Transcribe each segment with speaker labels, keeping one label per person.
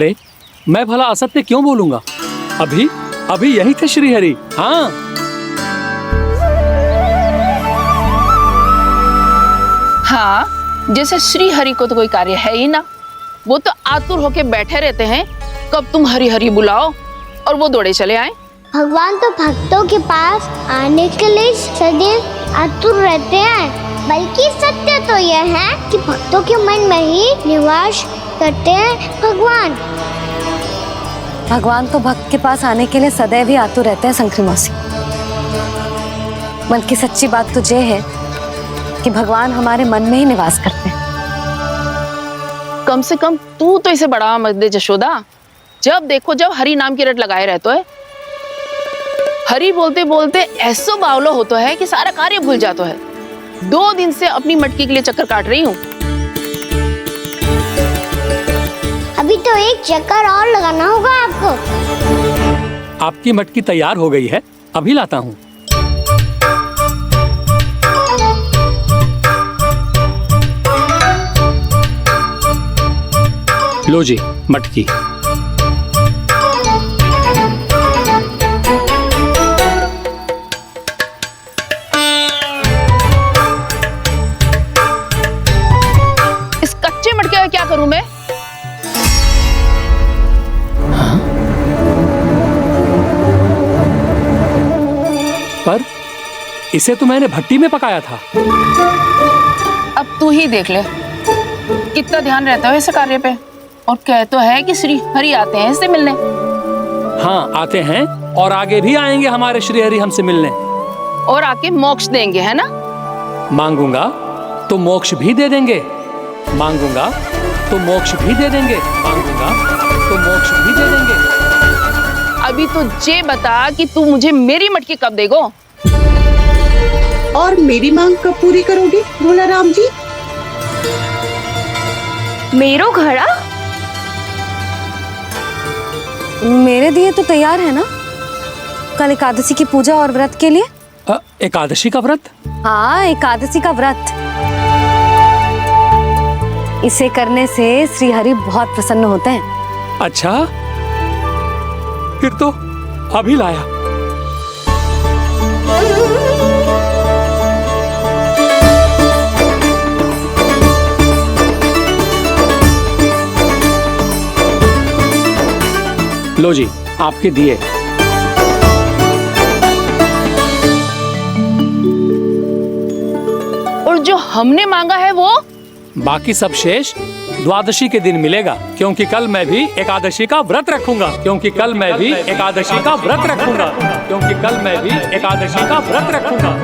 Speaker 1: अरे मैं भला असत्य क्यों बोलूंगा? अभी अभी यही थे श्रीहरि। हाँ,
Speaker 2: हाँ, जैसे श्रीहरि को तो कोई कार्य है ही ना। वो तो आतुर होके बैठे रहते हैं कब तुम हरि हरि बुलाओ और वो दौड़े चले आए।
Speaker 3: भगवान तो भक्तों के पास आने के लिए सदैव आतुर रहते हैं। बल्कि सत्य तो यह है कि भक्तों के मन में ही निवास करते हैं भगवान।
Speaker 4: भगवान तो भक्त के पास आने के लिए सदैव ही आतुर रहते हैं शंकरी मौसी। बल्कि सच्ची बात तो ये है कि भगवान हमारे मन में ही निवास करते हैं।
Speaker 2: कम से कम तू तो इसे बढ़ावा मत दे जशोदा। जब देखो जब हरि नाम की रट लगाए रहते है। हरि बोलते बोलते ऐसो बावलो होता है कि सारा कार्य भूल जाता है। 2 दिन से अपनी मटकी के लिए चक्कर काट रही हूँ।
Speaker 3: अभी तो एक चक्कर और लगाना होगा आपको।
Speaker 1: आपकी मटकी तैयार हो गई है, अभी लाता हूँ। लो जी मटकी।
Speaker 2: इस कच्चे मटके का क्या करूं मैं?
Speaker 1: पर इसे तो मैंने भट्टी में पकाया था।
Speaker 2: अब तू ही देख ले कितना ध्यान रहता है इस कार्य पे। और कह तो है कि श्री हरि आते हैं इससे मिलने।
Speaker 1: हाँ आते हैं और आगे भी आएंगे हमारे श्रीहरि हमसे मिलने।
Speaker 2: और आके मोक्ष देंगे, है ना?
Speaker 1: मांगूंगा तो मोक्ष भी दे देंगे, मांगूंगा तो मोक्ष भी दे देंगे, मांगूंगा तो मोक्ष भी दे देंगे।
Speaker 2: अभी तो ये बता कि तू मुझे मेरी मटकी कब देगो?
Speaker 5: और मेरी मांग कब पूरी करोगे भोला राम जी?
Speaker 4: मेरो घड़ा मेरे दिए तो तैयार है ना? कल एकादशी की पूजा और व्रत के लिए।
Speaker 1: एकादशी का व्रत?
Speaker 4: हाँ, एकादशी का व्रत। इसे करने से श्रीहरि बहुत प्रसन्न होते हैं।
Speaker 1: अच्छा, फिर तो अभी लाया। लो जी आपके दिए।
Speaker 2: और जो हमने मांगा है वो?
Speaker 1: बाकी सब शेष द्वादशी के दिन मिलेगा, क्योंकि कल मैं भी एकादशी का व्रत रखूंगा, क्योंकि कल मैं भी एकादशी का व्रत रखूंगा, क्योंकि कल मैं भी एकादशी का व्रत रखूंगा।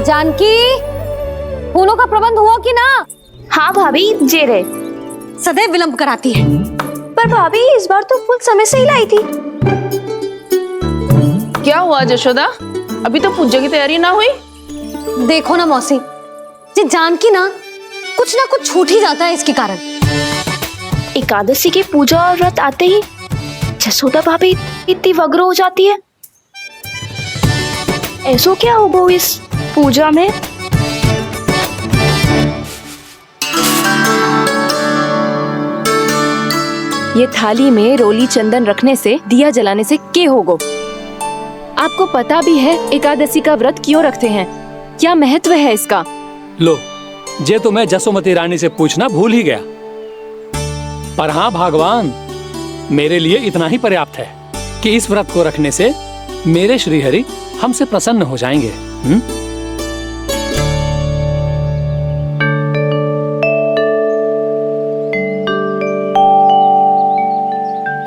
Speaker 4: जानकी, फूलों का प्रबंध हुआ कि ना?
Speaker 6: हाँ भाभी, जे रे।
Speaker 4: सदैव विलंब कराती है।
Speaker 6: पर भाभी इस बार तो फूल समय से ही लाई थी।
Speaker 2: क्या हुआ जशोदा? अभी तो पूजा की तैयारी ना हुई?
Speaker 4: देखो ना मौसी, ये जानकी ना कुछ छूट ही जाता है इसके कारण।
Speaker 6: एकादशी की पूजा और व्रत आते ही जसोदा भाभी इतनी वग्र हो जाती है। ऐसो क्या होगा इस पूजा में?
Speaker 7: ये थाली में रोली चंदन रखने से, दिया जलाने से के होगो? आपको पता भी है एकादशी का व्रत क्यों रखते हैं? क्या महत्व है इसका?
Speaker 1: लो, ये तो मैं जसोमती रानी से पूछना भूल ही गया। पर हाँ भगवान, मेरे लिए इतना ही पर्याप्त है कि इस व्रत को रखने से मेरे श्रीहरि हमसे प्रसन्न हो जाएंगे।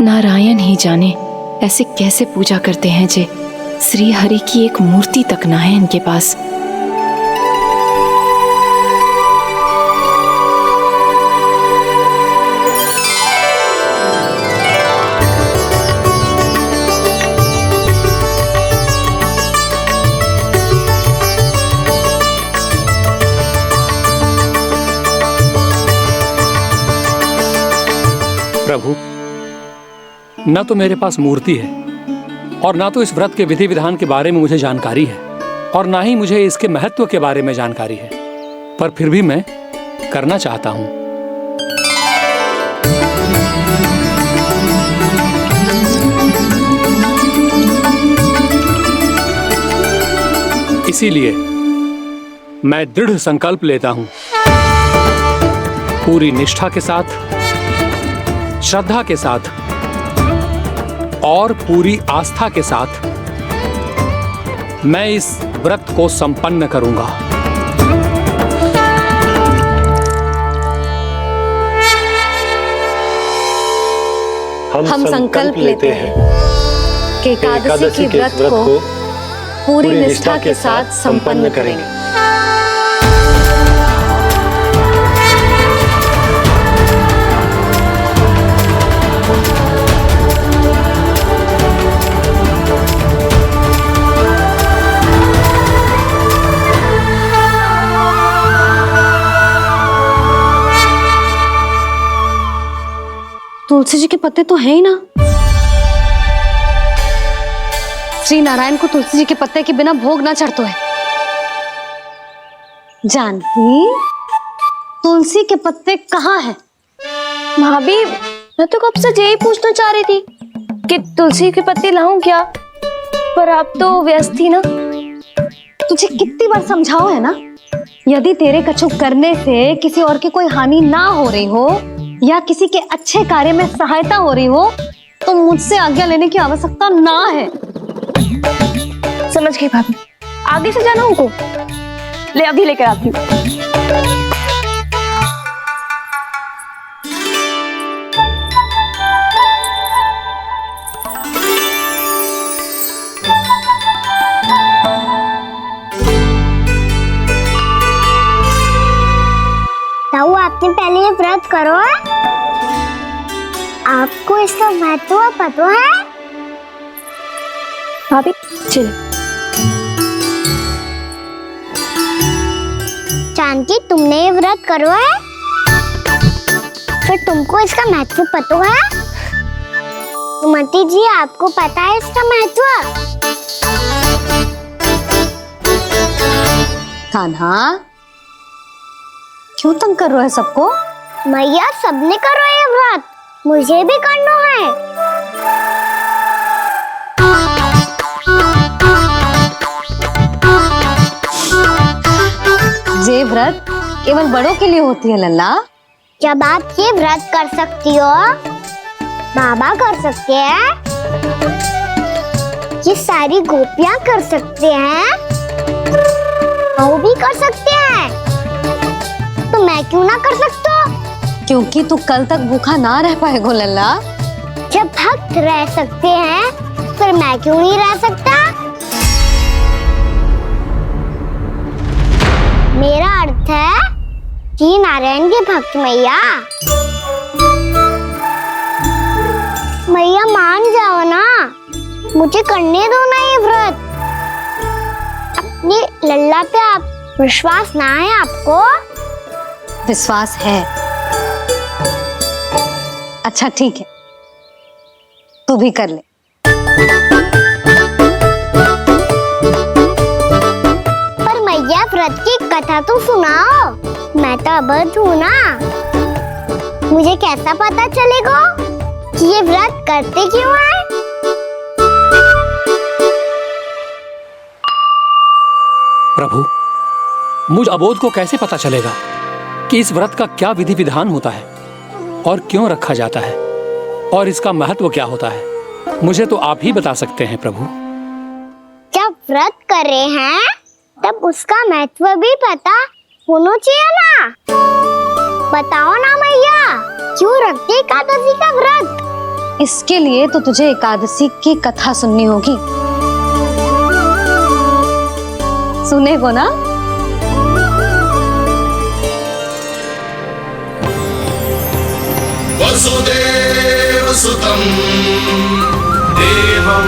Speaker 7: नारायण ही जाने ऐसे कैसे पूजा करते हैं जे श्री हरि की एक मूर्ति तक ना है इनके पास।
Speaker 1: प्रभु, न तो मेरे पास मूर्ति है और ना तो इस व्रत के विधि विधान के बारे में मुझे जानकारी है और ना ही मुझे इसके महत्व के बारे में जानकारी है, पर फिर भी मैं करना चाहता हूं। इसीलिए मैं दृढ़ संकल्प लेता हूं, पूरी निष्ठा के साथ, श्रद्धा के साथ और पूरी आस्था के साथ मैं इस व्रत को संपन्न करूंगा।
Speaker 8: हम संकल्प लेते हैं
Speaker 4: कि एकादशी के व्रत को पूरी निष्ठा के साथ संपन्न करेंगे। तुलसी जी के पत्ते तो हैं ही ना। श्री नारायण को तुलसी जी के पत्ते के बिना भोग ना चढ़तो है। जानकी, तुलसी के पत्ते कहाँ हैं?
Speaker 6: भाभी, मैं तो कब से यही पूछना चाह रही थी कि तुलसी के पत्ते लाऊं क्या, पर आप तो व्यस्त थी ना।
Speaker 4: तुझे कितनी बार समझाओ है ना, यदि तेरे कछु करने से किसी और की कोई हानि ना हो रही हो या किसी के अच्छे कार्य में सहायता हो रही हो तो मुझसे आज्ञा लेने की आवश्यकता ना है।
Speaker 6: समझ गई भाभी, आगे से जाना उनको। ले अभी लेकर आती हूँ।
Speaker 3: ताऊ, आपने पहले ये व्रत करो है? आपको इसका महत्व पता है?
Speaker 6: भाभी चल।
Speaker 3: जानकी, तुमने ये व्रत करो है? फिर तुमको इसका महत्व पता है? सुमति जी, आपको पता है इसका महत्व?
Speaker 4: कान्हा, क्यों तंग कर रहे हो सबको?
Speaker 3: मैया, सबने करो ये व्रत, मुझे भी करना है।
Speaker 4: ये व्रत केवल बड़ों के लिए होती है लल्ला।
Speaker 3: जब आप ये व्रत कर सकती हो, बाबा कर सकते हैं, ये सारी गोपियां कर सकते हैं, वो भी कर सकते हैं, तो मैं क्यों ना कर सकता?
Speaker 4: क्योंकि तू कल तक भूखा ना रह पाएगो लल्ला।
Speaker 3: जब भक्त रह सकते हैं, फिर मैं क्यों नहीं रह सकता? मेरा अर्थ है कि नारायण के भक्त मैया, मैया मान जाओ ना, मुझे करने दो ना ये व्रत। अपनी लल्ला पे आप विश्वास ना है आपको?
Speaker 4: विश्वास है। अच्छा ठीक है, तू भी कर ले।
Speaker 3: पर मैया, व्रत की कथा तो सुनाओ, मैं तो अबध हूँ ना। मुझे कैसा पता चलेगा कि ये व्रत करते क्यों है?
Speaker 1: प्रभु, मुझ अबोध को कैसे पता चलेगा कि इस व्रत का क्या विधि विधान होता है और क्यों रखा जाता है और इसका महत्व क्या होता है? मुझे तो आप ही बता सकते हैं प्रभु।
Speaker 3: जब व्रत कर रहे हैं तब उसका महत्व भी पता होना चाहिए ना। बताओ ना मैया, क्यों रखते एकादशी का व्रत?
Speaker 4: इसके लिए तो तुझे एकादशी की कथा सुननी होगी। सुनेगो ना?
Speaker 9: वसुदेव सुतं देवं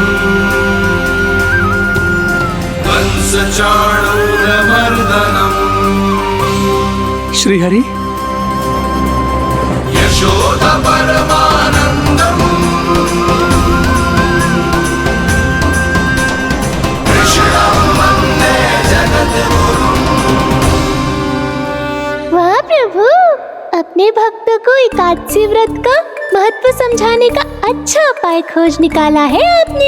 Speaker 9: कंस चाणूरमर्दनम्
Speaker 1: श्रीहरि,
Speaker 9: यशोदा परमानंदम्
Speaker 3: व्रत का महत्व समझाने का अच्छा उपाय खोज निकाला है आपने।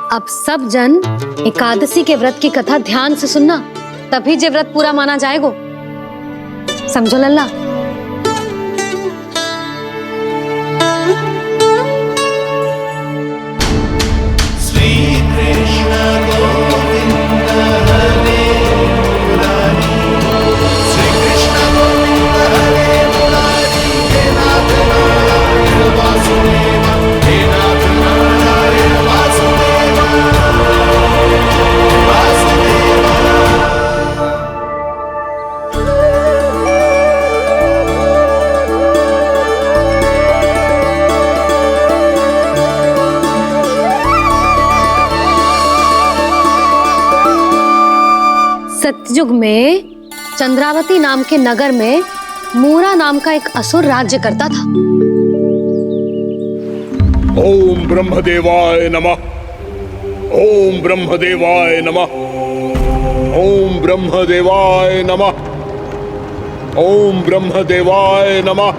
Speaker 4: अब सब जन एकादशी के व्रत की कथा ध्यान से सुनना, तभी जे व्रत पूरा माना जाएगा। समझो लल्ला। सतयुग में चंद्रावती नाम के नगर में मूरा नाम का एक असुर राज्य करता था।
Speaker 8: ओम ब्रह्मदेवाय नमः। ओम ब्रह्मदेवाय नमः। ओम ब्रह्मदेवाय नमः। ओम ब्रह्मदेवाय नमः।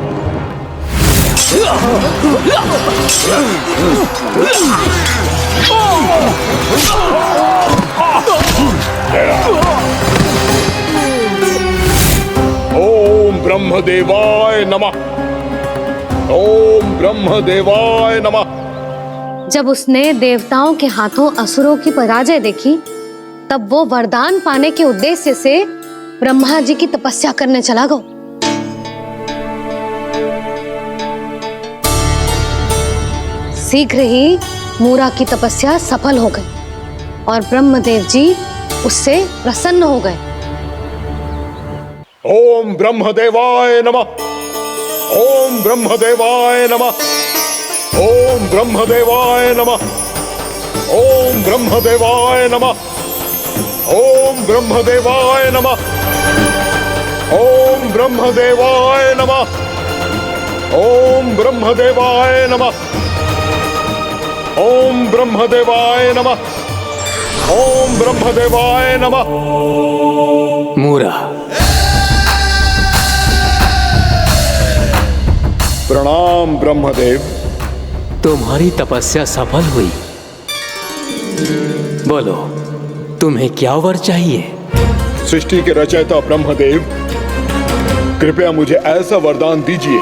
Speaker 8: ओम ब्रह्मदेवाय नमः। ओम ब्रह्मदेवाय नमः।
Speaker 4: जब उसने देवताओं के हाथों असुरों की पराजय देखी, तब वो वरदान पाने के उद्देश्य से ब्रह्मा जी की तपस्या करने चला गया। शीघ्र ही मूरा की तपस्या सफल हो गई और ब्रह्मदेव जी उससे प्रसन्न हो गए।
Speaker 8: ओम ब्रह्मदेवाय नमः। ओम ब्रह्मदेवाय नमः। ओम ब्रह्मदेवाय नमः। ओम ब्रह्मदेवाय नमः। ओम ब्रह्मदेवाय नमः। ओम ब्रह्मदेवाय नमः। ओम ब्रह्मदेवाय नमः। ओम ब्रह्मदेवाय नमः। ओम ब्रह्मदेवाय नमः।
Speaker 1: मूरा,
Speaker 8: प्रणाम ब्रह्मदेव।
Speaker 1: तुम्हारी तपस्या सफल हुई। बोलो, तुम्हें क्या वर चाहिए?
Speaker 8: सृष्टि के रचयिता ब्रह्मदेव, कृपया मुझे ऐसा वरदान दीजिए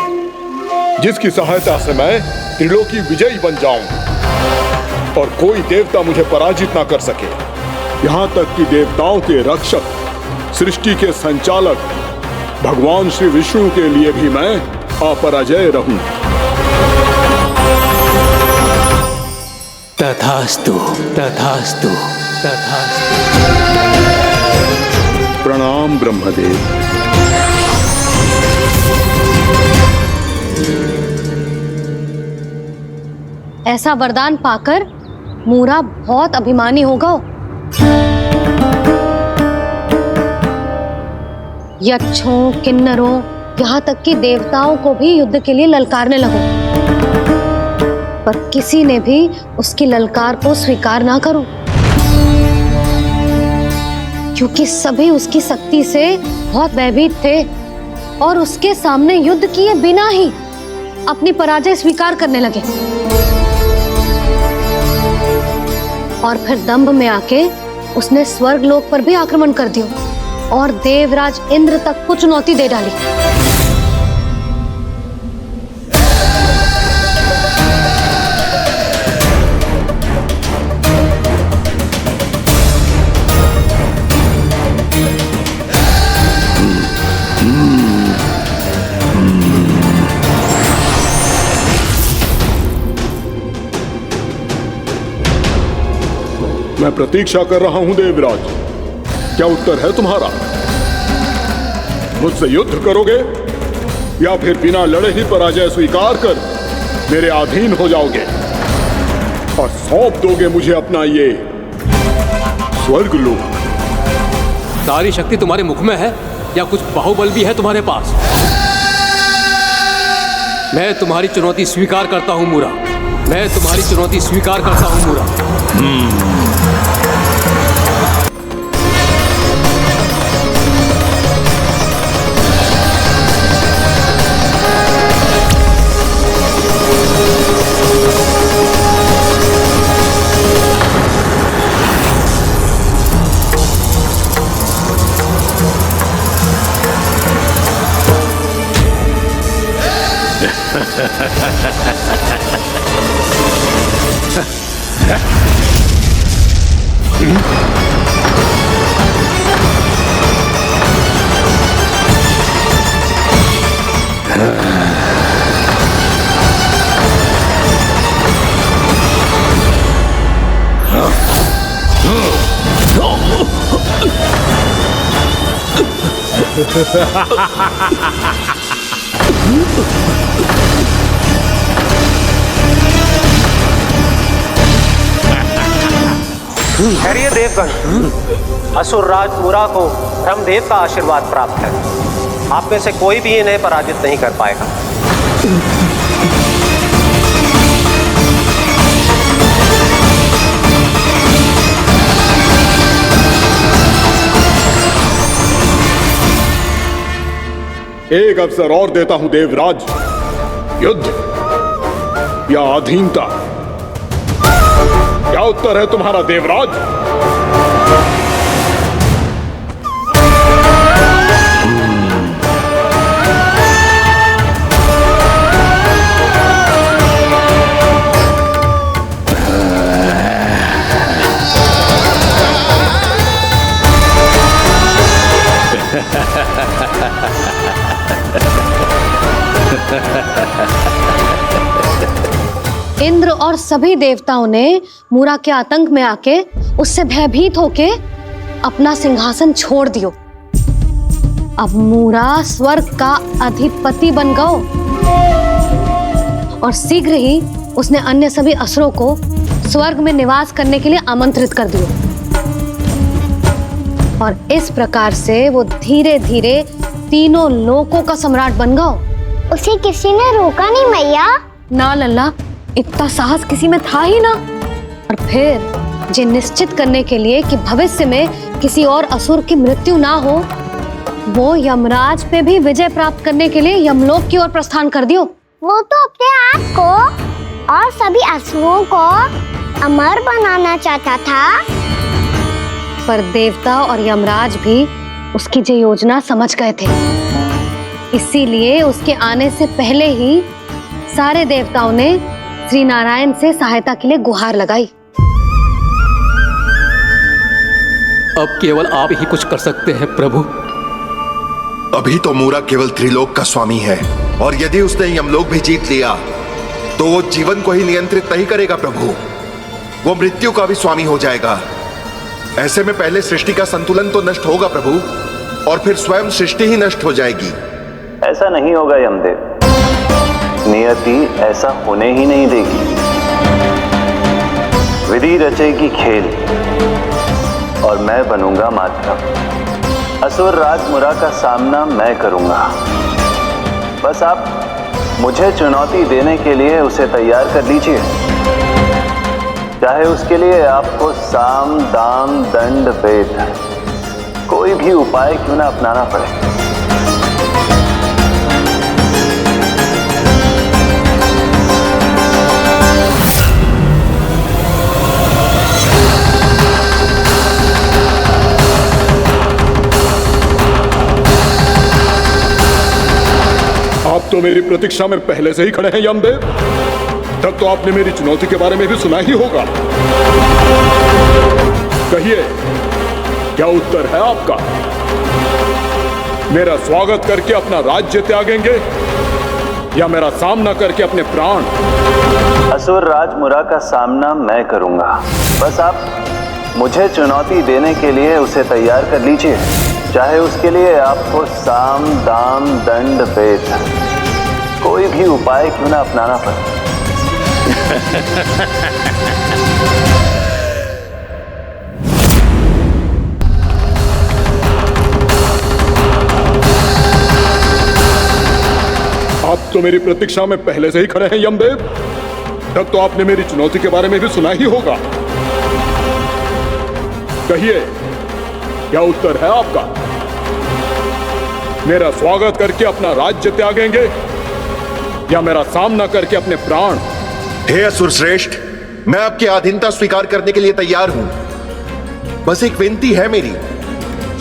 Speaker 8: जिसकी सहायता से मैं त्रिलोकी विजयी बन जाऊं और कोई देवता मुझे पराजित ना कर सके। यहाँ तक कि देवताओं के रक्षक, सृष्टि के संचालक भगवान श्री विष्णु के लिए भी मैं अपराजय रहूं।
Speaker 1: तथास्तु, तथास्तु, तथास्तु।
Speaker 8: प्रणाम ब्रह्मदेव।
Speaker 4: ऐसा वरदान पाकर मूरा बहुत अभिमानी होगा। यक्षों, किन्नरों, यहाँ तक कि देवताओं को भी युद्ध के लिए ललकारने लगा, पर किसी ने भी उसकी ललकार को स्वीकार ना करो, क्योंकि सभी उसकी शक्ति से बहुत भयभीत थे और उसके सामने युद्ध किए बिना ही अपनी पराजय स्वीकार करने लगे और फिर दंभ में आके उसने स्वर्ग लोक पर भी आक्रमण कर दिया और देवराज इंद्र तक को चुनौती दे डाली।
Speaker 8: मैं प्रतीक्षा कर रहा हूं देवराज, क्या उत्तर है तुम्हारा? मुझसे युद्ध करोगे या फिर बिना लड़े ही पराजय स्वीकार कर मेरे अधीन हो जाओगे और सौंप दोगे मुझे अपना ये स्वर्गलोक?
Speaker 10: सारी शक्ति तुम्हारे मुख में है या कुछ बाहुबल भी है तुम्हारे पास? मैं तुम्हारी चुनौती स्वीकार करता हूं मूरा, मैं तुम्हारी चुनौती स्वीकार करता हूं मूरा।
Speaker 11: खैरिए देवगण, असुर राज मूरा को ब्रह्मदेव का आशीर्वाद प्राप्त है। आप में से कोई भी इन्हें पराजित नहीं कर पाएगा।
Speaker 8: एक अवसर और देता हूं देवराज, युद्ध या अधीनता, क्या उत्तर है तुम्हारा देवराज?
Speaker 4: इंद्र और सभी देवताओं ने मूरा के आतंक में आके उससे भयभीत होके अपना सिंहासन छोड़ दियो। अब मूरा स्वर्ग का अधिपति बन गयो और शीघ्र ही उसने अन्य सभी असुरों को स्वर्ग में निवास करने के लिए आमंत्रित कर दियो। और इस प्रकार से वो धीरे धीरे तीनों लोकों का सम्राट बन गयो।
Speaker 3: उसे किसी ने रोका नहीं मैया?
Speaker 4: ना लल्ला, इतना साहस किसी में था ही ना। और फिर ये निश्चित करने के लिए कि भविष्य में किसी और असुर की मृत्यु ना हो, वो यमराज पे भी विजय प्राप्त करने के लिए यमलोक की ओर प्रस्थान कर दियो।
Speaker 3: वो तो अपने आप को और सभी असुरों को अमर बनाना चाहता था।
Speaker 4: पर देवता और यमराज भी उसकी ये योजना समझ गए थे, इसीलिए उसके आने से पहले ही सारे देवताओं ने श्री नारायण से सहायता के लिए गुहार लगाई।
Speaker 10: अब केवल आप ही कुछ कर सकते हैं प्रभु।
Speaker 12: अभी तो मूरा केवल त्रिलोक का स्वामी है, और यदि उसने यमलोक भी जीत लिया तो वो जीवन को ही नियंत्रित नहीं करेगा प्रभु, वो मृत्यु का भी स्वामी हो जाएगा। ऐसे में पहले सृष्टि का संतुलन तो नष्ट होगा प्रभु, और फिर स्वयं सृष्टि ही नष्ट हो जाएगी।
Speaker 13: ऐसा नहीं होगा यमदेव, नियति ऐसा होने ही नहीं देगी। विधि रचेगी खेल और मैं बनूंगा माध्यम। असुर राज मूरा का सामना मैं करूंगा। बस आप मुझे चुनौती देने के लिए उसे तैयार कर लीजिए, चाहे उसके लिए आपको साम दाम दंड भेद कोई भी उपाय क्यों ना अपनाना पड़े।
Speaker 8: तो मेरी प्रतीक्षा में पहले से ही खड़े हैं यमदेव। तब तो आपने मेरी चुनौती के बारे में भी सुना ही होगा। कहिए, क्या उत्तर है आपका? मेरा स्वागत करके अपना राज्य त्यागेंगे या मेरा सामना करके अपने प्राण?
Speaker 13: असुर राज मुरा का सामना मैं करूंगा। बस आप मुझे चुनौती देने के लिए उसे तैयार कर लीजिए, चाहे उसके लिए आपको साम दाम दंड भेद कोई भी उपाय क्यों ना अपनाना पड़े।
Speaker 8: आप तो मेरी प्रतीक्षा में पहले से ही खड़े हैं यमदेव। तब तो आपने मेरी चुनौती के बारे में भी सुना ही होगा। कहिए, क्या उत्तर है आपका? मेरा स्वागत करके अपना राज्य त्यागेंगे या मेरा सामना करके अपने प्राण?
Speaker 12: हे असुर श्रेष्ठ, मैं आपकी अधीनता स्वीकार करने के लिए तैयार हूं। बस एक विनती है मेरी।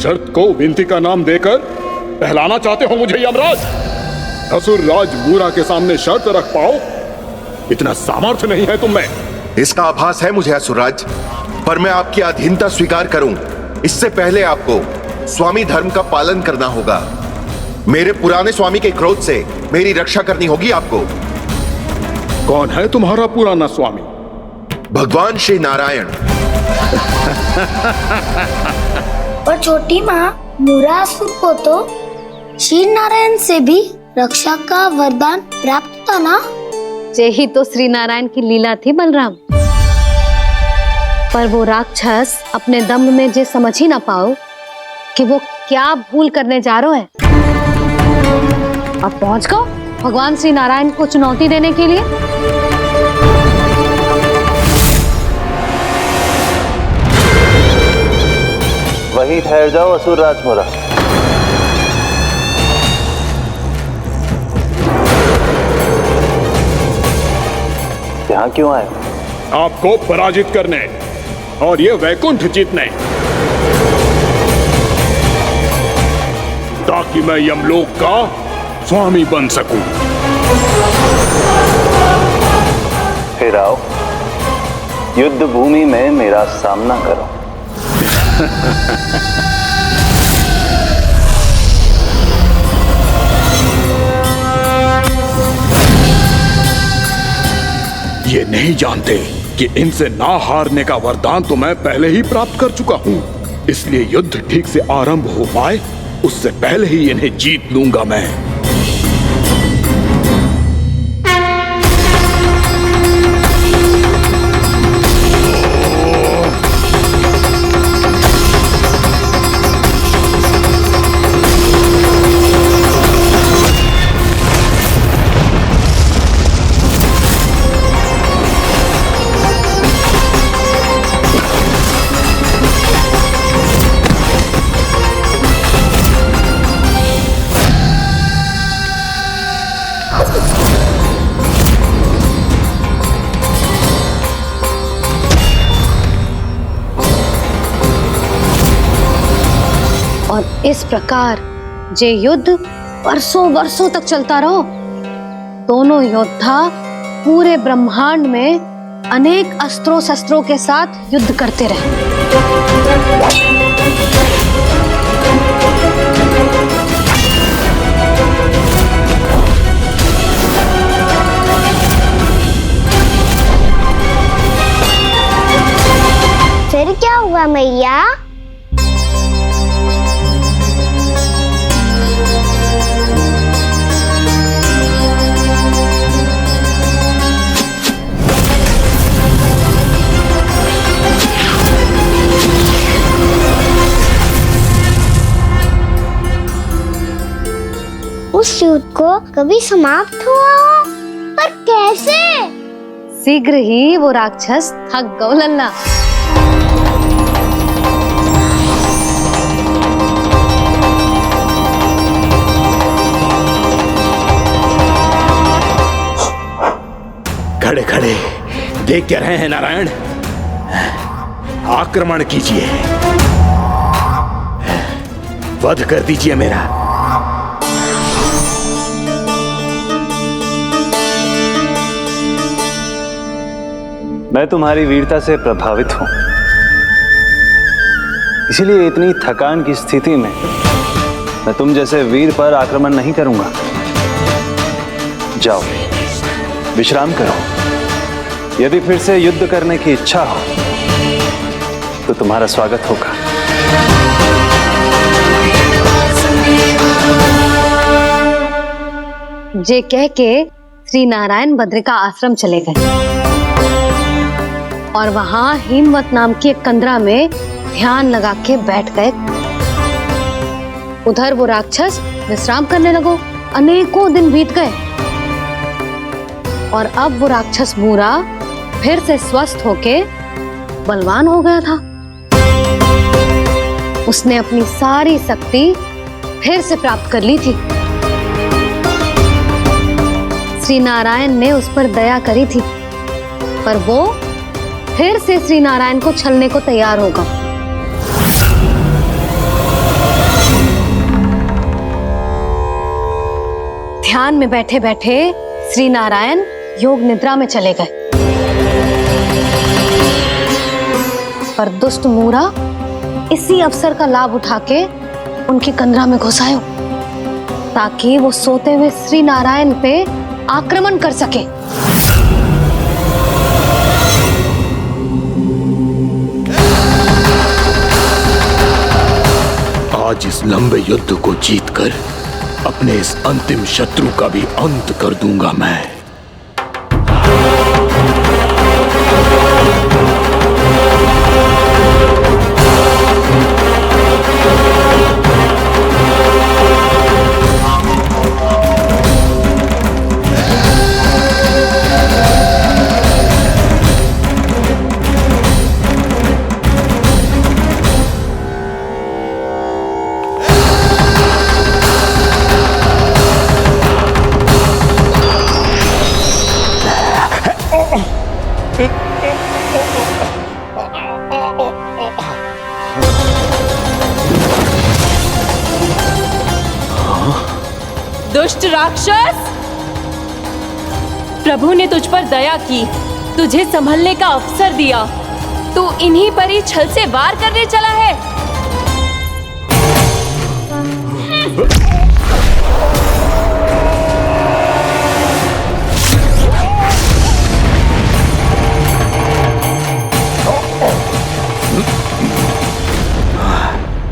Speaker 8: शर्त को विनती का नाम देकर पहलाना चाहते हो मुझे यमराज? असुर राज मूरा के सामने शर्त रख पाओ, इतना सामर्थ्य नहीं है तुम में।
Speaker 12: इसका आभास है मुझे असुरराज, पर मैं आपकी अधीनता स्वीकार करूं इससे पहले आपको स्वामी धर्म का पालन करना होगा। मेरे पुराने स्वामी के क्रोध से मेरी रक्षा करनी होगी आपको।
Speaker 8: कौन है तुम्हारा पुराना स्वामी?
Speaker 12: भगवान श्री नारायण।
Speaker 3: और छोटी माँ मूरासुर को तो श्री नारायण से भी रक्षा का वरदान प्राप्त था ना?
Speaker 4: यही तो श्री नारायण की लीला थी बलराम। पर वो राक्षस अपने दम में जे समझ ही ना पाओ कि वो क्या भूल करने जा रहे हैं। अब पहुंच गो भगवान श्री नारायण को चुनौती देने के लिए।
Speaker 13: वहीं ठहर जाओ असुर राज मुरा। यहाँ क्यों आए?
Speaker 8: आपको पराजित करने और ये वैकुंठ जीतने, ताकि मैं यमलोक का स्वामी बन सकूं।
Speaker 13: फिर आओ, युद्ध भूमि में मेरा सामना करो।
Speaker 8: ये नहीं जानते कि इनसे ना हारने का वरदान तो मैं पहले ही प्राप्त कर चुका हूं। इसलिए युद्ध ठीक से आरंभ हो पाए उससे पहले ही इन्हें जीत लूंगा मैं।
Speaker 4: और इस प्रकार जे युद्ध वर्षों वर्षों तक चलता रहो। दोनों योद्धा पूरे ब्रह्मांड में अनेक अस्त्रों शस्त्रों के साथ युद्ध करते रहे।
Speaker 3: फिर क्या हुआ मैया? उस युद्ध को कभी समाप्त हुआ हो, पर कैसे?
Speaker 4: शीघ्र ही वो राक्षस थक गौ लल्ला।
Speaker 14: खड़े खड़े देखते रहे हैं नारायण, आक्रमण कीजिए, वध कर दीजिए मेरा।
Speaker 13: मैं तुम्हारी वीरता से प्रभावित हूं, इसीलिए इतनी थकान की स्थिति में मैं तुम जैसे वीर पर आक्रमण नहीं करूंगा। जाओ, विश्राम करो। यदि फिर से युद्ध करने की इच्छा हो तो तुम्हारा स्वागत होगा।
Speaker 4: जे कह के श्री नारायण बद्रिका आश्रम चले गए और वहां हिमवत नाम की एक कंदरा में ध्यान लगा के बैठ गए। उधर वो राक्षस विश्राम करने लगो। अनेकों दिन बीत गए और अब वो राक्षस मूरा फिर से स्वस्थ होके बलवान हो गया था। उसने अपनी सारी शक्ति फिर से प्राप्त कर ली थी। श्री नारायण ने उस पर दया करी थी, पर वो फिर से श्री नारायण को छलने को तैयार होगा। ध्यान में बैठे बैठे श्री नारायण योग निद्रा में चले गए, पर दुष्ट मूरा इसी अवसर का लाभ उठा के उनकी कंदरा में घुस आयो ताकि वो सोते हुए श्री नारायण पे आक्रमण कर सके।
Speaker 14: आज इस लंबे युद्ध को जीतकर अपने इस अंतिम शत्रु का भी अंत कर दूंगा मैं।
Speaker 7: दुष्ट राक्षस, प्रभु ने तुझ पर दया की, तुझे संभलने का अवसर दिया। तू इन्हीं पर ही छल से वार करने चला है।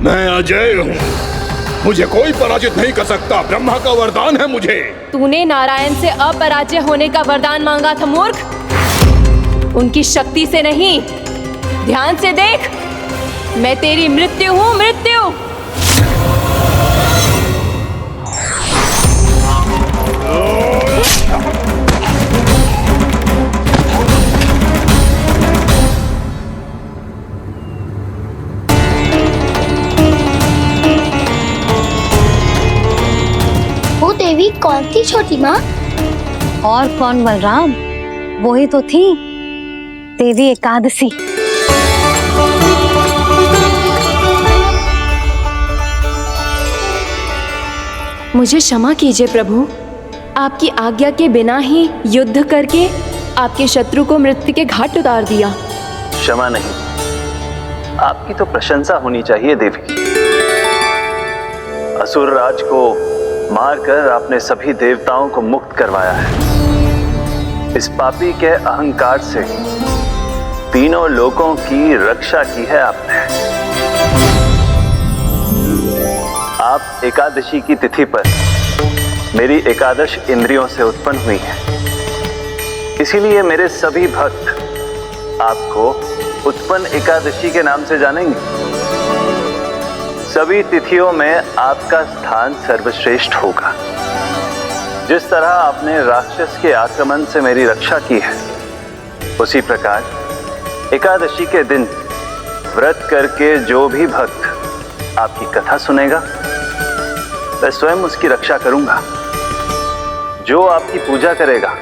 Speaker 8: मैं अजय हूँ, मुझे कोई पराजित नहीं कर सकता। ब्रह्मा का वरदान है मुझे।
Speaker 7: तूने नारायण से अपराजय होने का वरदान मांगा था मूर्ख, उनकी शक्ति से नहीं। ध्यान से देख, मैं तेरी मृत्यु हूँ, मृत्यु।
Speaker 3: देवी कौन थी छोटी माँ?
Speaker 4: और कौन बलराम, वही तो थी देवी एकादशी।
Speaker 7: मुझे क्षमा कीजिए प्रभु, आपकी आज्ञा के बिना ही युद्ध करके आपके शत्रु को मृत्यु के घाट उतार दिया।
Speaker 13: क्षमा नहीं, आपकी तो प्रशंसा होनी चाहिए देवी। असुर राज को मारकर आपने सभी देवताओं को मुक्त करवाया है। इस पापी के अहंकार से तीनों लोकों की रक्षा की है आपने। आप एकादशी की तिथि पर मेरी एकादश इंद्रियों से उत्पन्न हुई हैं। इसीलिए मेरे सभी भक्त आपको उत्पन्न एकादशी के नाम से जानेंगे। सभी तिथियों में आपका स्थान सर्वश्रेष्ठ होगा। जिस तरह आपने राक्षस के आक्रमण से मेरी रक्षा की है, उसी प्रकार एकादशी के दिन व्रत करके जो भी भक्त आपकी कथा सुनेगा, मैं स्वयं उसकी रक्षा करूंगा। जो आपकी पूजा करेगा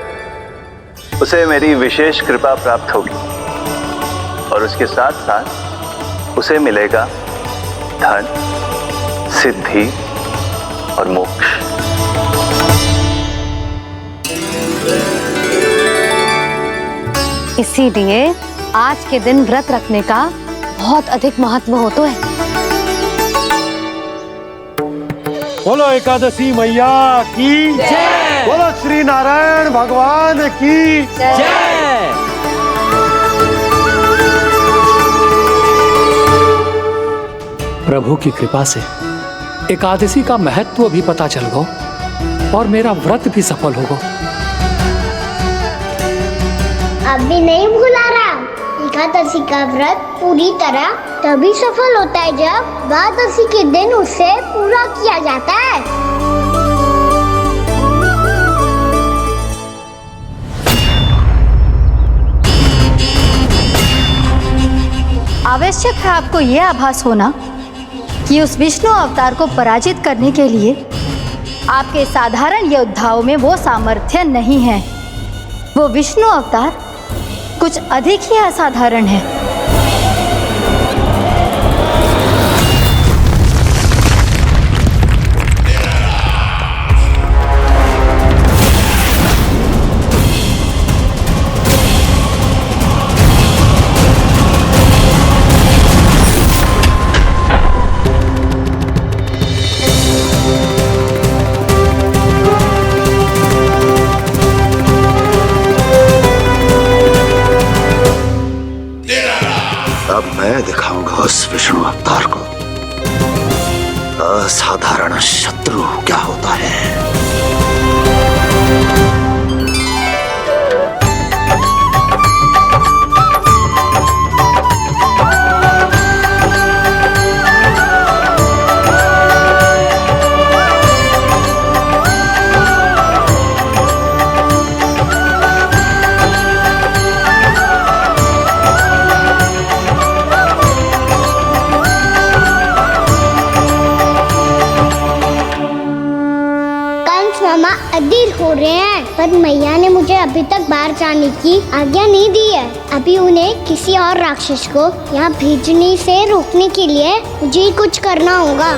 Speaker 13: उसे मेरी विशेष कृपा प्राप्त होगी और उसके साथ साथ उसे मिलेगा धन, सिद्धि और मोक्ष।
Speaker 4: इसीलिए आज के दिन व्रत रखने का बहुत अधिक महत्व होता है।
Speaker 15: बोलो एकादशी मैया की जय। बोलो श्री नारायण भगवान की जय।
Speaker 1: प्रभु की कृपा से एकादशी का महत्व भी पता चल गो और मेरा व्रत भी सफल होगा।
Speaker 3: अभी नहीं भूला राम, एकादशी का व्रत पूरी तरह तभी सफल होता है जब द्वादशी के दिन उसे पूरा किया जाता है।
Speaker 16: आवश्यक है आपको यह आभास होना कि उस विष्णु अवतार को पराजित करने के लिए आपके साधारण योद्धाओं में वो सामर्थ्य नहीं है। वो विष्णु अवतार कुछ अधिक ही असाधारण है।
Speaker 12: अब मैं दिखाऊंगा उस विष्णु अवतार को असाधारण शत्रु क्या होता है।
Speaker 3: अधीर हो रहे हैं, पर मैया ने मुझे अभी तक बाहर जाने की आज्ञा नहीं दी है। अभी उन्हें किसी और राक्षस को यहाँ भेजने से रोकने के लिए मुझे कुछ करना होगा।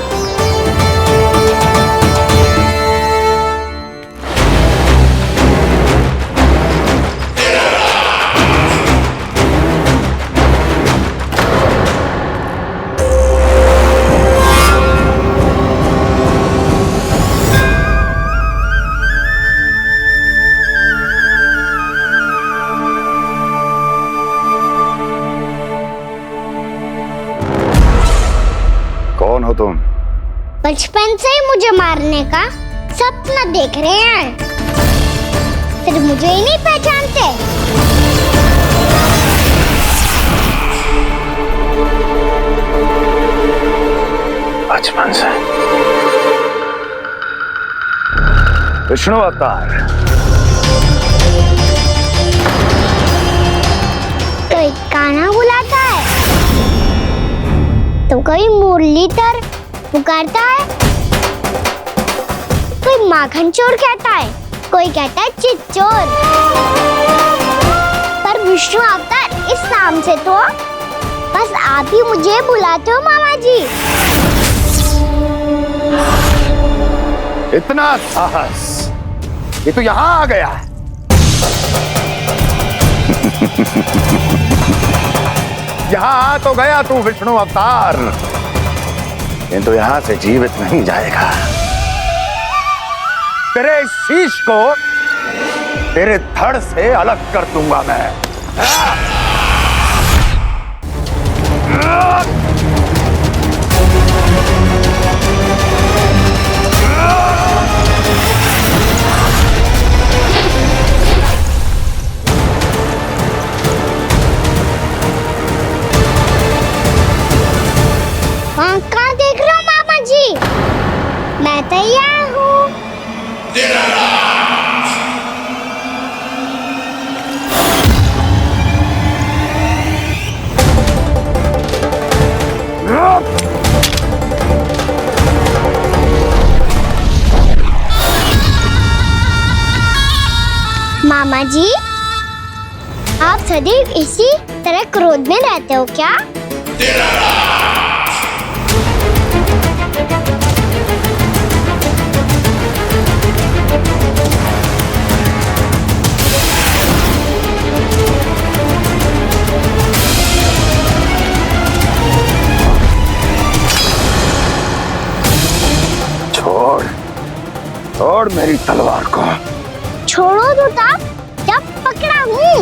Speaker 12: कौन हो तुम?
Speaker 3: बचपन से ही मुझे मारने का सपना देख रहे हैं, फिर मुझे ही नहीं पहचानते।
Speaker 12: बचपन से विष्णु अवतार।
Speaker 3: कोई कान्हा बुलाता है तो कोई मुरलीधर पुकारता है, कोई माखन चोर कहता है, कोई कहता है चिच्चोर। पर विष्णु अवतार इस नाम से तो बस आप ही मुझे बुलाते हो मामा जी।
Speaker 12: इतना साहस, ये तो यहाँ आ गया है। यहाँ आ तो गया तू विष्णु अवतार, किंतु यहाँ से जीवित नहीं जाएगा। तेरे शीश को तेरे धड़ से अलग कर दूंगा मैं।
Speaker 3: कहाँ देख रहे हो मामा जी? मैं तैयार हूँ। मामा जी, आप सदैव इसी तरह क्रोध में रहते हो क्या?
Speaker 14: छोड़ मेरी तलवार को।
Speaker 3: छोड़ो तो तब जब पकड़ा हूँ।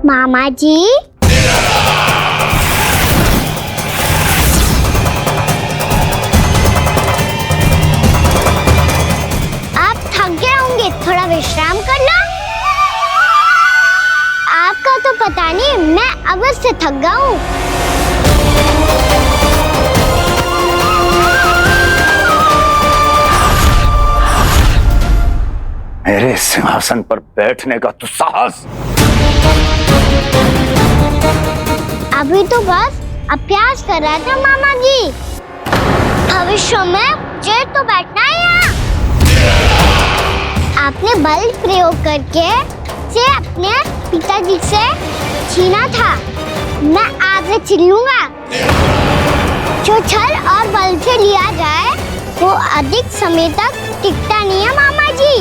Speaker 3: मामा जी, आप थक गए होंगे, थोड़ा विश्राम कर लो। आपका तो पता नहीं, मैं अवश्य थक गया हूँ।
Speaker 14: मेरे सिंहासन पर बैठने का तो साहस।
Speaker 3: अभी तो बस अभ्यास कर रहा था मामा जी। भविष्य में मुझे तो बैठना है यहाँ। आपने बल प्रयोग करके से अपने पिताजी से छीना था। मैं आज से छीन लूंगा। जो छल और बल से लिया जाए वो अधिक समय तक टिकता नहीं है मामा जी।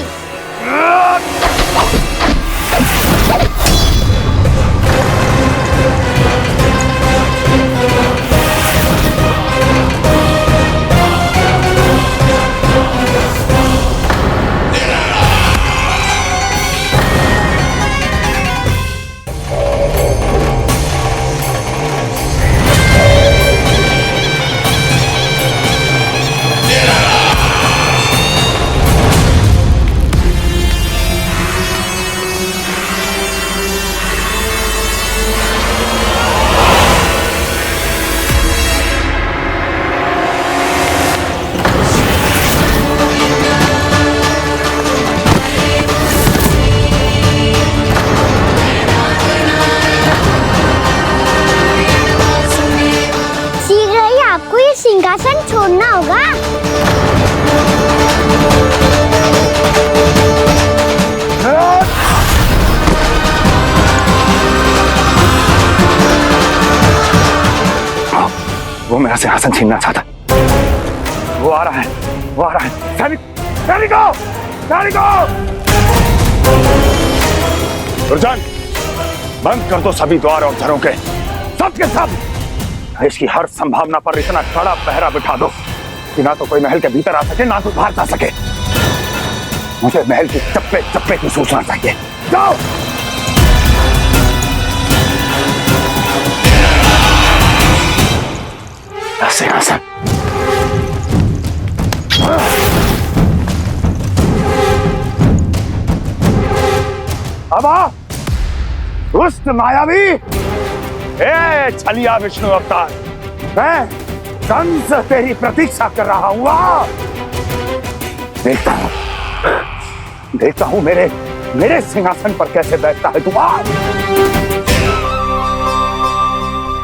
Speaker 3: सिंहासन छोड़ना होगा।
Speaker 14: वो मेरा सिंहासन छीनना चाहता। वो आ रहा है, वो आ रहा है। सैनिकों, दुर्जन, बंद कर दो सभी द्वार और घरों के, सब के सब। इसकी हर संभावना पर इतना कड़ा पहरा बिठा दो कि ना तो कोई महल के भीतर आ सके, ना तो बाहर जा सके। मुझे महल की चप्पे चप्पे की सूचना चाहिए। जाओ। सिंहासन। अब आ, दुष्ट मायावी, ए छलिया विष्णु अवतार, मैं कंस तेरी प्रतीक्षा कर रहा हूँ। देखता हूँ मेरे सिंहासन पर कैसे बैठता है तू।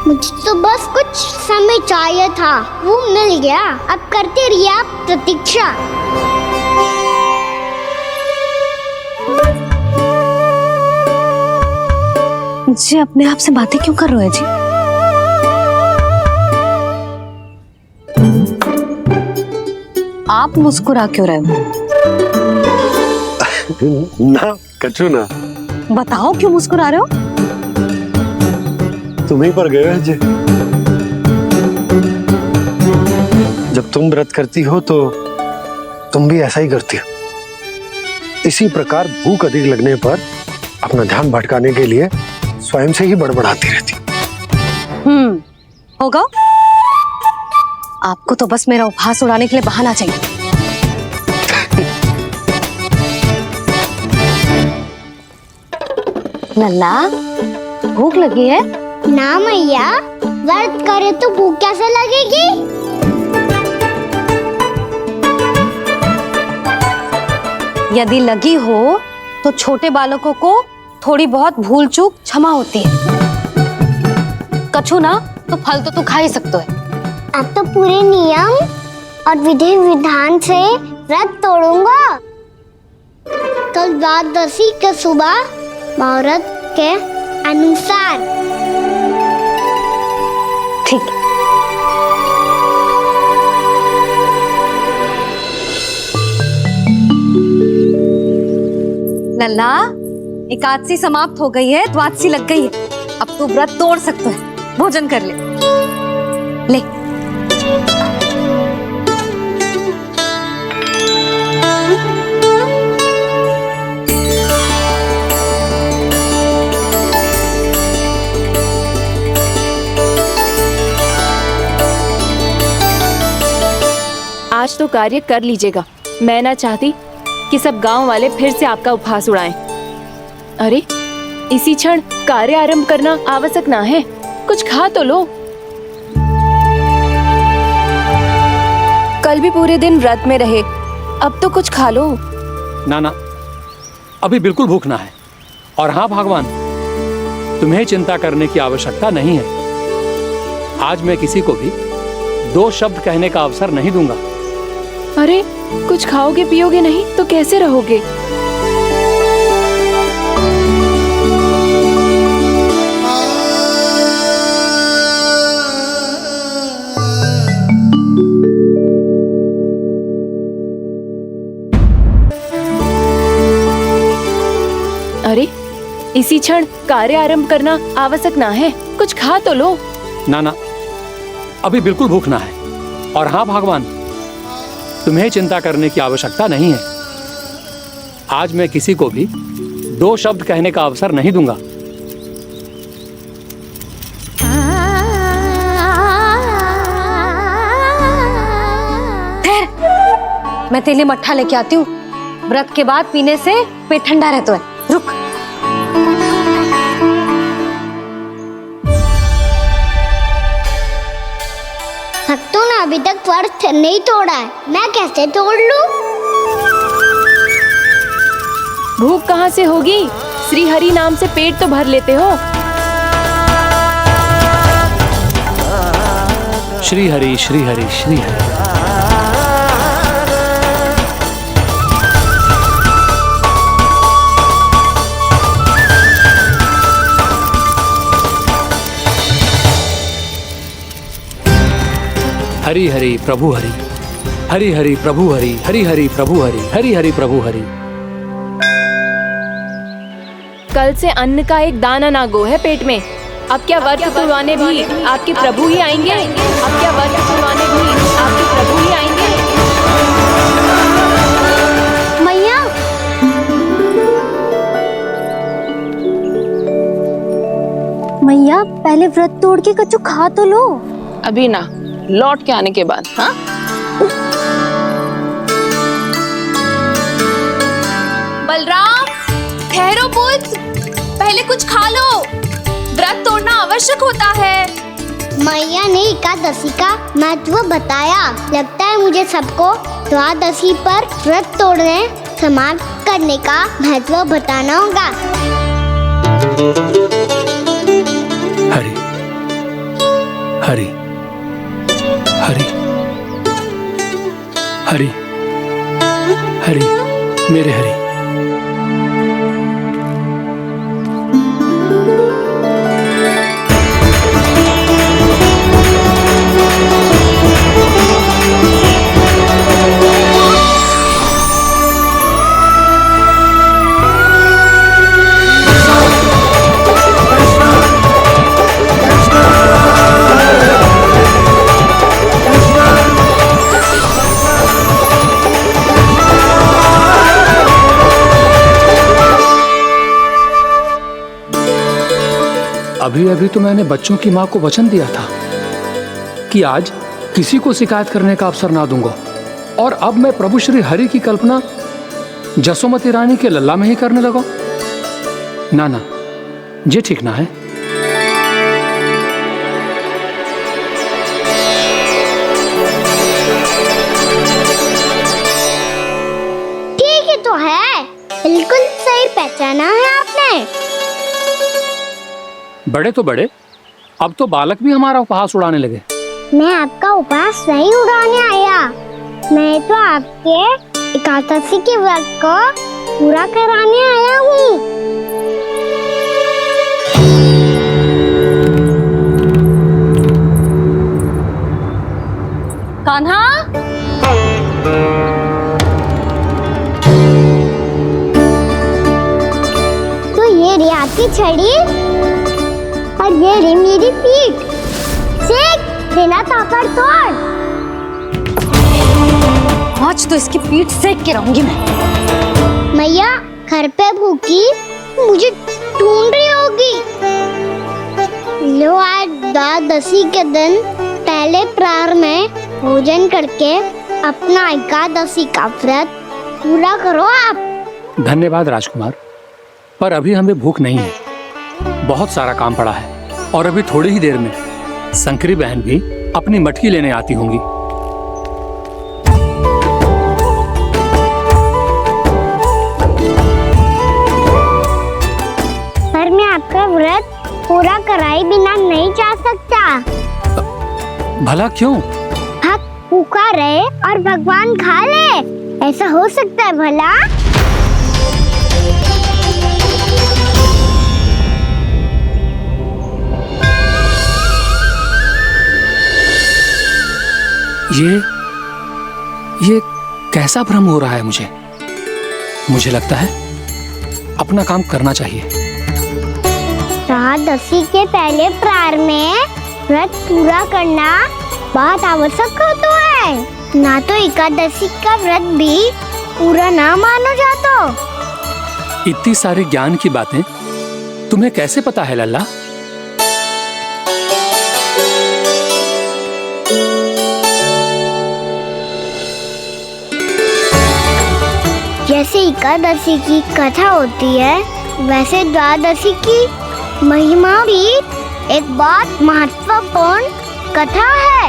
Speaker 3: मुझे तो बस कुछ समय चाहिए था, वो मिल गया। अब करते रहिए आप प्रतीक्षा।
Speaker 4: जी अपने आप से बातें क्यों कर रहे हो जी? आप मुस्कुरा क्यों रहे हो?
Speaker 15: ना कचू ना।
Speaker 4: बताओ क्यों मुस्कुरा रहे हो?
Speaker 15: तुम ही पर गए हैं जी। जब तुम व्रत करती हो तो तुम भी ऐसा ही करती हो। इसी प्रकार भूख अधिक लगने पर अपना ध्यान भटकाने के लिए स्वयं से ही बड़बड़ाती रहती।
Speaker 4: होगा। आपको तो बस मेरा उपहास उड़ाने के लिए बहाना चाहिए। नन्ना, भूख लगी है?
Speaker 3: ना मैया, व्रत करे तो भूख कैसे लगेगी?
Speaker 4: यदि लगी हो तो छोटे बालकों को थोड़ी बहुत भूल चूक क्षमा होती है। कछु ना तो फल तो तू खा ही सकते है।
Speaker 3: अब तो पूरे नियम और विधि विधान से व्रत तोड़ूंगा। कल द्वादशी के सुबह मुहूर्त के अनुसार।
Speaker 4: ठीक। नल्ला, एकादशी समाप्त हो गई है, द्वादशी लग गई है। अब तू व्रत तोड़ सकता है, भोजन कर ले। ले।
Speaker 7: आज तो कार्य कर लीजिएगा। मैं ना चाहती कि सब गांव वाले फिर से आपका उपहास उड़ाएं। अरे इसी क्षण कार्य आरंभ करना आवश्यक ना है, कुछ खा तो लो। कल भी पूरे दिन व्रत में रहे, अब तो कुछ खा लो।
Speaker 1: ना ना, अभी बिल्कुल भूख ना है। और हाँ भगवान, तुम्हें चिंता करने की आवश्यकता नहीं है। आज मैं किसी को भी 2 शब्द कहने का अवसर नहीं दूंगा।
Speaker 7: अरे कुछ खाओगे पियोगे नहीं तो कैसे रहोगे? अरे इसी क्षण कार्य आरंभ करना आवश्यक ना है, कुछ खा तो लो।
Speaker 1: ना ना, अभी बिल्कुल भूख ना है। और हाँ भगवान, तुम्हें चिंता करने की आवश्यकता नहीं है। आज मैं किसी को भी 2 शब्द कहने का अवसर नहीं दूंगा।
Speaker 4: मैं तेरे लिए मट्ठा लेके आती हूँ। व्रत के बाद पीने से पेट ठंडा रहता है। रुक।
Speaker 3: भक्तों ने अभी तक व्रत नहीं तोड़ा है, मैं कैसे तोड़ लूं?
Speaker 7: भूख कहाँ से होगी? श्री हरि नाम से पेट तो भर लेते हो।
Speaker 1: श्री हरि श्री हरि श्री हरि। हरि हरि प्रभु हरि, हरि हरि प्रभु हरि, हरि हरि प्रभु हरि, हरि हरि प्रभु हरि।
Speaker 7: कल से अन्न का एक दाना ना गो है पेट में। अब क्या व्रत तुड़वाने भी आपके प्रभु ही आएंगे? अब क्या व्रत तुड़वाने भी आपके प्रभु ही आएंगे?
Speaker 3: मैया,
Speaker 4: मैया पहले व्रत तोड़ के कच्चू खा तो लो।
Speaker 2: अभी ना, लौट के आने के बाद। हाँ,
Speaker 6: बलराम, ठहरो पुत्र, पहले कुछ खा लो। व्रत तोड़ना आवश्यक होता है।
Speaker 3: मैया ने एकादशी का महत्व बताया। लगता है मुझे सबको द्वादशी पर व्रत तोड़ने समाप्त करने का महत्व बताना होगा।
Speaker 1: हरि हरि हरि हरि हरि, मेरे हरि। अभी अभी तो मैंने बच्चों की माँ को वचन दिया था कि आज किसी को शिकायत करने का अवसर ना दूंगा, और अब मैं प्रभु श्री हरि की कल्पना जसोमती रानी के लल्ला में ही करने लगा। ना ना, ये ठीक ना है।
Speaker 3: ठीक ही तो है, बिल्कुल सही पहचाना है आपने।
Speaker 1: बड़े तो बड़े, अब तो बालक भी हमारा उपहास उड़ाने लगे।
Speaker 3: मैं आपका उपहास नहीं उड़ाने आया, मैं तो आपके एकादशी के व्रत को पूरा कराने आया हूँ।
Speaker 4: कान्हा,
Speaker 3: की छड़ी और ये रही मेरी पीठ। सेक देना ताकत तोड़।
Speaker 4: आज तो इसकी पीठ सेक के रहूंगी मैं।
Speaker 3: मैया घर पे भूखी मुझे ढूंढ रही होगी। लो आज द्वादशी के दिन पहले प्रहर में भोजन करके अपना एकादशी का व्रत पूरा करो आप।
Speaker 1: धन्यवाद राजकुमार, पर अभी हमें भूख नहीं है। बहुत सारा काम पड़ा है और अभी थोड़ी ही देर में शंकरी बहन भी अपनी मटकी लेने आती होंगी।
Speaker 3: पर मैं आपका व्रत पूरा कराए बिना नहीं जा सकता।
Speaker 1: भला क्यों?
Speaker 3: भक्त भूखा रहे और भगवान खा ले, ऐसा हो सकता है भला?
Speaker 1: ये कैसा भ्रम हो रहा है मुझे लगता है अपना काम करना चाहिए।
Speaker 3: द्वादशी के पहले प्रहर में व्रत पूरा करना बहुत आवश्यक होता है। ना तो एकादशी का व्रत भी पूरा ना मानो जातो।
Speaker 1: इतनी सारी ज्ञान की बातें तुम्हें कैसे पता है लल्ला?
Speaker 3: जैसे एकादशी की कथा होती है, वैसे द्वादशी की महिमा भी एक बहुत महत्वपूर्ण कथा है।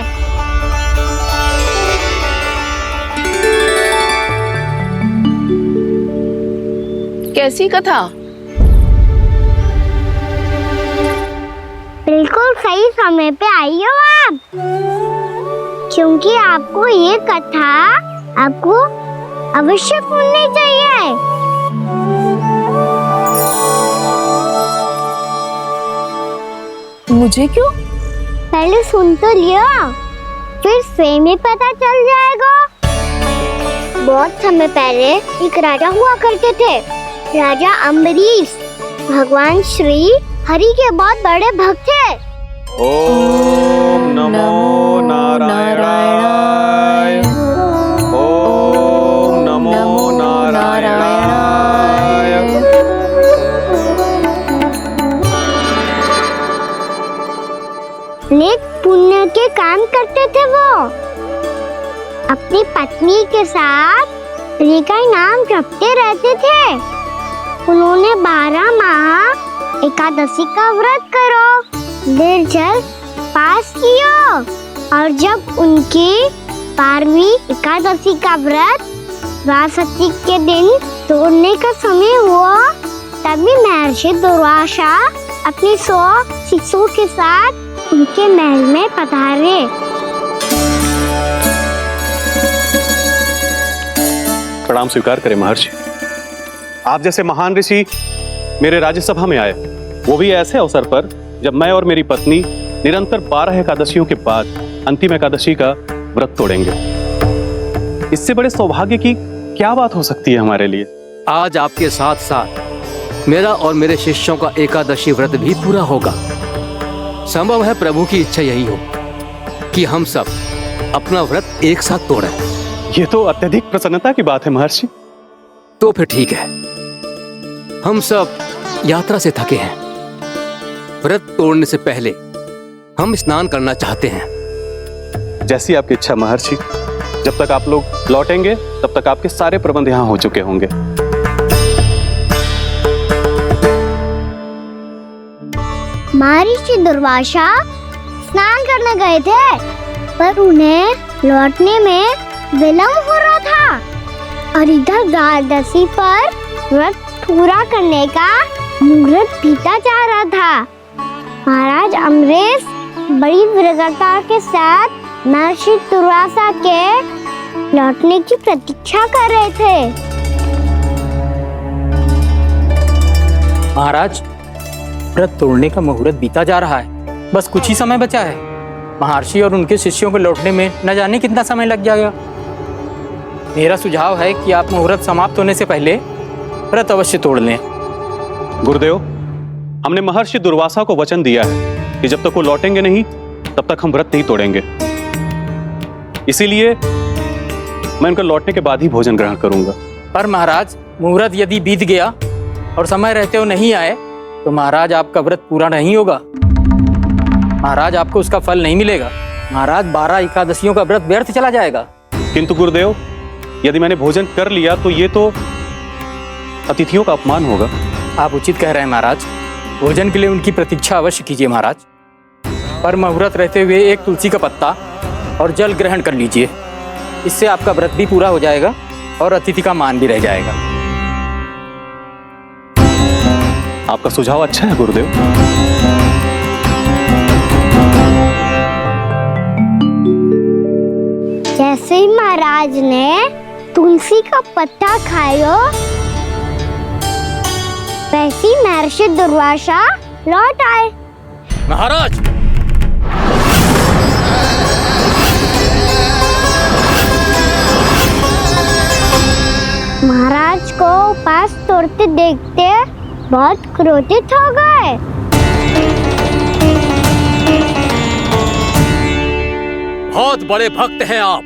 Speaker 2: कैसी कथा?
Speaker 3: बिल्कुल सही समय पे आई हो आप, क्योंकि आपको ये कथा आपको अवश्य सुननी चाहिए।
Speaker 2: मुझे क्यों?
Speaker 3: पहले सुन तो लियो, फिर स्वयं ही पता चल जाएगा। बहुत समय पहले एक राजा हुआ करते थे, राजा अम्बरीश। भगवान श्री हरि के बहुत बड़े भक्त थे।
Speaker 17: ओम नमो नारायणाय। ओम नमो नारायणाय।
Speaker 3: नेक पुण्य के काम करते थे वो। अपनी पत्नी के साथ हरि का नाम जपते रहते थे। उन्होंने 12 माह एकादशी का व्रत करो निर्जल पास किया, और जब उनकी 12वीं एकादशी का व्रत द्वादशी के दिन तोड़ने का समय हुआ, तभी महर्षि दुर्वासा अपनी 100 शिष्यों के साथ उनके महल में पधारे।
Speaker 17: प्रणाम स्वीकार करें महर्षि। आप जैसे महान ऋषि मेरे राज्यसभा में आए, वो भी ऐसे अवसर पर जब मैं और मेरी पत्नी निरंतर 12 एकादशियों के बाद अंतिम एकादशी का व्रत तोड़ेंगे। इससे बड़े सौभाग्य की क्या बात हो सकती है हमारे लिए?
Speaker 10: आज आपके साथ साथ मेरा और मेरे शिष्यों का एकादशी व्रत भी पूरा होगा। संभव है प्रभु की इच्छा यही हो कि हम सब अपना व्रत एक साथ तोड़ें।
Speaker 17: ये तो अत्यधिक प्रसन्नता की बात है महर्षि।
Speaker 10: तो फिर ठीक है, हम सब यात्रा से थके हैं। व्रत तोड़ने से पहले हम स्नान करना चाहते हैं।
Speaker 17: जैसी आपकी इच्छा महर्षि। जब तक आप लोग लौटेंगे तब तक आपके सारे प्रबंध यहाँ हो चुके होंगे।
Speaker 3: महर्षि दुर्वासा स्नान करने गए थे, पर उन्हें लौटने में विलंब हो रहा था, और इधर द्वादशी पर व्रत पूरा करने का मुहूर्त बीता जा रहा था। महाराज अम्बरीश बड़ी विरक्ता के साथ महर्षि दुर्वासा के लौटने की प्रतीक्षा कर रहे थे।
Speaker 18: महाराज, व्रत तोड़ने का मुहूर्त बीता जा रहा है। बस कुछ ही समय बचा है। महर्षि और उनके शिष्यों को लौटने में न जाने कितना समय लग जाएगा। मेरा सुझाव है कि आप मुहूर्त समाप्त होने से पहले व्रत अवश्य तोड़ लें।
Speaker 17: गुरुदेव, हमने महर्षि दुर्वासा को वचन दिया है कि जब तक वो लौटेंगे नहीं तब तक हम व्रत नहीं तोड़ेंगे। इसीलिए मैं उनका लौटने के बाद ही भोजन ग्रहण करूंगा।
Speaker 18: पर महाराज, मुहूर्त यदि बीत गया और समय रहते हो नहीं आए तो महाराज आपका व्रत पूरा नहीं होगा। महाराज आपको उसका फल नहीं मिलेगा। महाराज 12 एकादशियों का व्रत व्यर्थ चला जाएगा।
Speaker 17: किंतु गुरुदेव, यदि मैंने भोजन कर लिया तो ये तो अतिथियों का अपमान होगा।
Speaker 18: आप उचित कह रहे हैं महाराज। भोजन के लिए उनकी प्रतीक्षा अवश्य कीजिए महाराज। पर मुहूर्त रहते हुए एक तुलसी का पत्ता और जल ग्रहण कर लीजिए। इससे आपका व्रत भी पूरा हो जाएगा और अतिथि का मान भी रह जाएगा।
Speaker 17: आपका सुझाव अच्छा है गुरुदेव।
Speaker 3: जैसे ही महाराज ने तुलसी का पत्ता खाया, वैसे ही महर्षि दुर्वासा लौट आए।
Speaker 1: महाराज,
Speaker 3: महाराज को उपास तोड़ते देखते बहुत क्रोधित हो गए।
Speaker 1: बहुत बड़े भक्त हैं आप,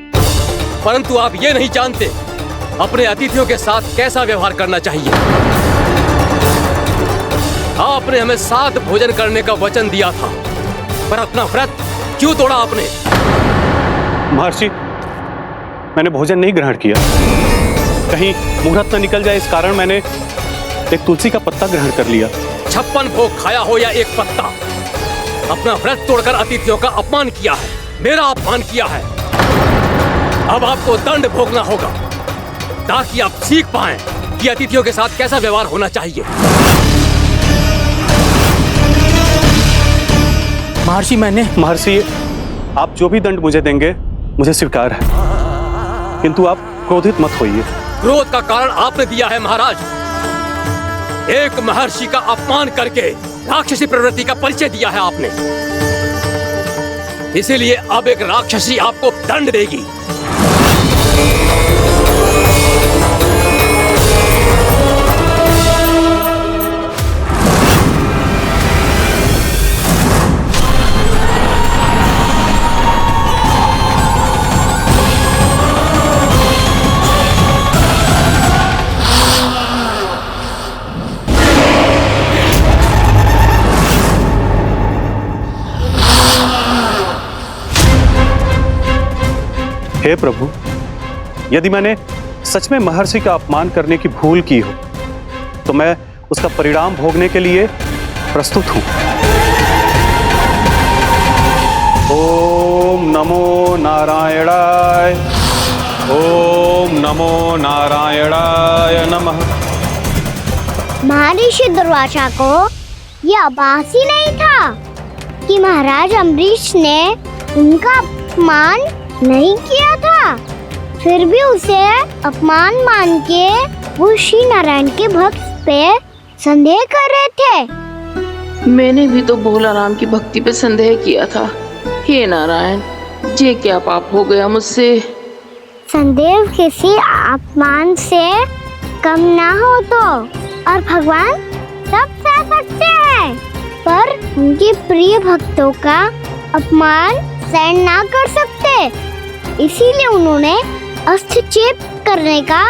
Speaker 1: परंतु आप ये नहीं जानते अपने अतिथियों के साथ कैसा व्यवहार करना चाहिए। आपने हमें साथ भोजन करने का वचन दिया था, पर अपना व्रत क्यों तोड़ा आपने?
Speaker 17: महर्षि, मैंने भोजन नहीं ग्रहण किया। कहीं मुहूर्त न निकल जाए इस कारण मैंने एक तुलसी का पत्ता ग्रहण कर लिया।
Speaker 1: 56 भोग खाया हो या एक पत्ता, अपना व्रत तोड़कर अतिथियों का अपमान किया है, मेरा अपमान किया है। अब आपको दंड भोगना होगा ताकि आप सीख पाएं कि अतिथियों के साथ कैसा व्यवहार होना चाहिए।
Speaker 17: महर्षि, आप जो भी दंड मुझे देंगे मुझे स्वीकार है, किंतु आप क्रोधित मत होइए।
Speaker 1: क्रोध का कारण आपने दिया है महाराज। एक महर्षि का अपमान करके राक्षसी प्रवृत्ति का परिचय दिया है आपने। इसीलिए अब एक राक्षसी आपको दंड देगी।
Speaker 17: हे प्रभु, यदि मैंने सच में महर्षि का अपमान करने की भूल की हो तो मैं उसका परिणाम भोगने के लिए प्रस्तुत हूं। ओम नमो नारायणाय, ओम नमो नारायणाय नमः।
Speaker 3: महर्षि दुर्वासा को यह आभास ही नहीं था कि महाराज अम्बरीश ने उनका अपमान नहीं किया था। फिर भी उसे अपमान मान के वो श्री नारायण के भक्त पे संदेह कर रहे थे।
Speaker 2: मैंने भी तो भोला राम की भक्ति पे संदेह किया था। हे नारायण, ये क्या पाप हो गया मुझसे?
Speaker 3: संदेह किसी अपमान से कम ना हो तो, और भगवान सब सह सकते हैं, पर उनके प्रिय भक्तों का अपमान सहन ना कर सकते। इसीलिए उन्होंने हस्तक्षेप करने का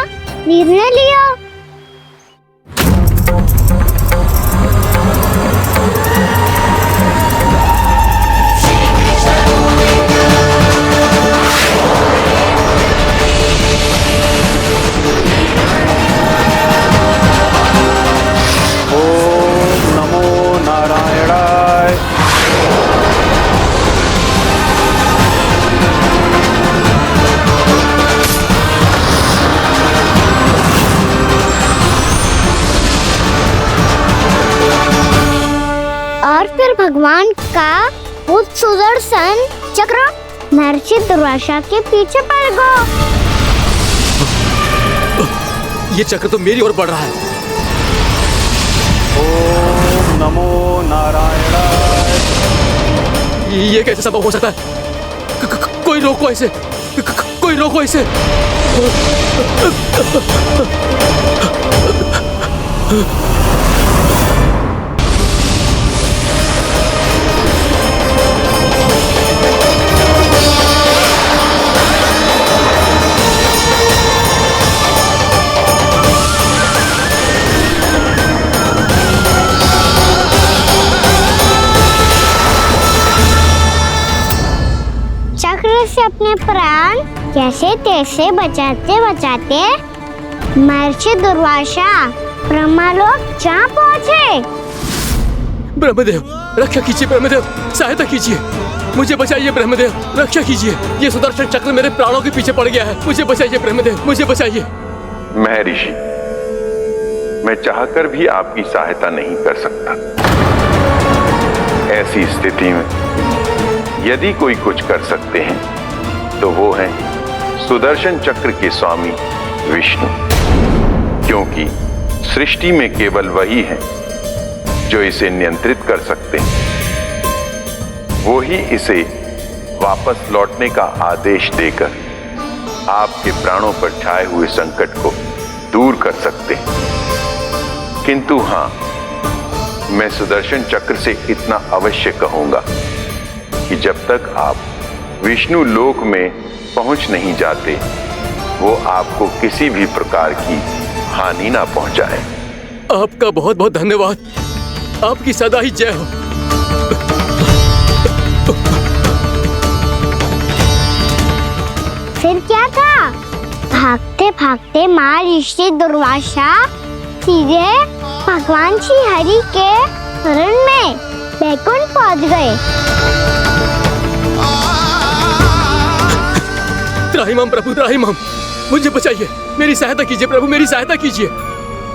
Speaker 3: निर्णय लिया।
Speaker 17: ओम नमो नारायणाय।
Speaker 3: और फिर भगवान का वो सुदर्शन चक्र महर्षि दुर्वासा के पीछे पड़ गया।
Speaker 1: ये चक्र तो मेरी ओर बढ़ रहा है।
Speaker 17: ओम नमो नारायणाय।
Speaker 1: ये कैसे संभव हो सकता है? कोई रोको इसे, कोई रोको इसे।
Speaker 3: अपने प्राण जैसे तैसे बचाते बचाते महर्षि दुर्वासा ब्रह्मलोक जा पहुँचे।
Speaker 1: ब्रह्मदेव रक्षा कीजिए, ब्रह्मदेव सहायता कीजिए, मुझे बचाइए ब्रह्मदेव, रक्षा कीजिए। ये सुदर्शन चक्र मेरे प्राणों के पीछे पड़ गया है, मुझे बचाइए ब्रह्मदेव, मुझे बचाइए।
Speaker 19: महर्षि, मैं चाहकर भी आपकी सहायता नहीं कर सकता। ऐसी स्थिति में यदि कोई कुछ कर सकते हैं तो वो है सुदर्शन चक्र के स्वामी विष्णु, क्योंकि सृष्टि में केवल वही है जो इसे नियंत्रित कर सकते हैं। वो ही इसे वापस लौटने का आदेश देकर आपके प्राणों पर छाए हुए संकट को दूर कर सकते हैं। किंतु हां, मैं सुदर्शन चक्र से इतना अवश्य कहूंगा कि जब तक आप विष्णु लोक में पहुंच नहीं जाते, वो आपको किसी भी प्रकार की हानि ना पहुंचाए।
Speaker 1: आपका बहुत बहुत धन्यवाद, आपकी सदा ही जय हो।
Speaker 3: फिर क्या था? भागते भागते महर्षि दुर्वासा सीधे भगवान श्री हरि के शरण में बैकुंठ पहुंच गए।
Speaker 1: त्राहिमाम प्रभु, त्राहिमाम, मुझे बचाइए, मेरी सहायता कीजिए प्रभु, मेरी सहायता कीजिए।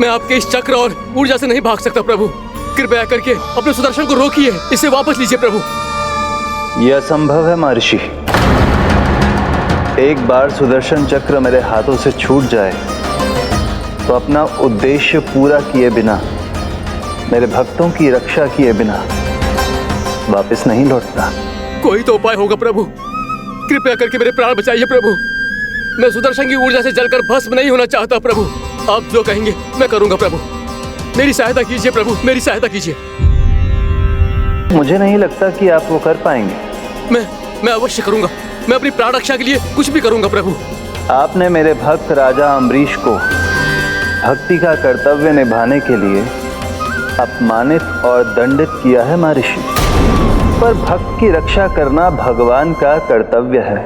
Speaker 1: मैं आपके इस चक्र और ऊर्जा से नहीं भाग सकता प्रभु, कृपया करके अपने सुदर्शन को रोकिए, इसे वापस लीजिए प्रभु।
Speaker 13: यह असंभव है महर्षि। एक बार सुदर्शन चक्र मेरे हाथों से छूट जाए तो अपना उद्देश्य पूरा किए बिना, मेरे भक्तों की रक्षा किए बिना वापस नहीं लौटता।
Speaker 1: कोई तो उपाय होगा प्रभु, कृपया करके मेरे प्राण बचाइए प्रभु। मैं सुदर्शन की ऊर्जा से जलकर भस्म नहीं होना चाहता प्रभु। आप जो कहेंगे मैं करूंगा प्रभु, मेरी सहायता कीजिए प्रभु, मेरी सहायता कीजिए।
Speaker 13: मुझे नहीं लगता कि आप वो कर पाएंगे।
Speaker 1: मैं अवश्य करूंगा, मैं अपनी प्राण रक्षा के लिए कुछ भी करूंगा प्रभु।
Speaker 13: आपने मेरे भक्त राजा अम्बरीश को भक्ति का कर्तव्य निभाने के लिए अपमानित और दंडित किया है महर्षि, पर भक्त की रक्षा करना भगवान का कर्तव्य है।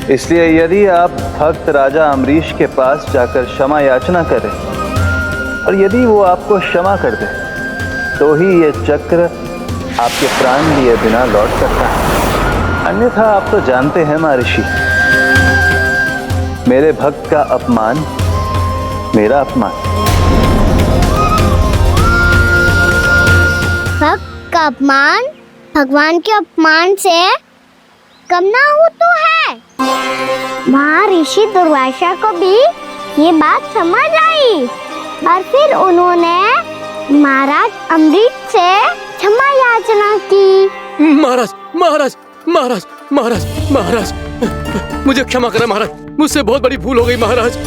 Speaker 13: इसलिए यदि आप भक्त राजा अम्बरीश के पास जाकर क्षमा याचना करें और यदि वो आपको क्षमा कर दे तो ही ये चक्र आपके प्राण लिए बिना लौट सकता है। अन्यथा आप तो जानते हैं महर्षि, मेरे भक्त का अपमान मेरा अपमान।
Speaker 3: भक्त का अपमान भगवान के अपमान से कम ना हो तो है। महर्षि दुर्वासा को भी ये बात समझ आई और फिर उन्होंने महाराज अम्बरीश से क्षमा याचना की।
Speaker 1: महाराज महाराज महाराज महाराज महाराज, मुझे क्षमा करें महाराज, मुझसे बहुत बड़ी भूल हो गई महाराज,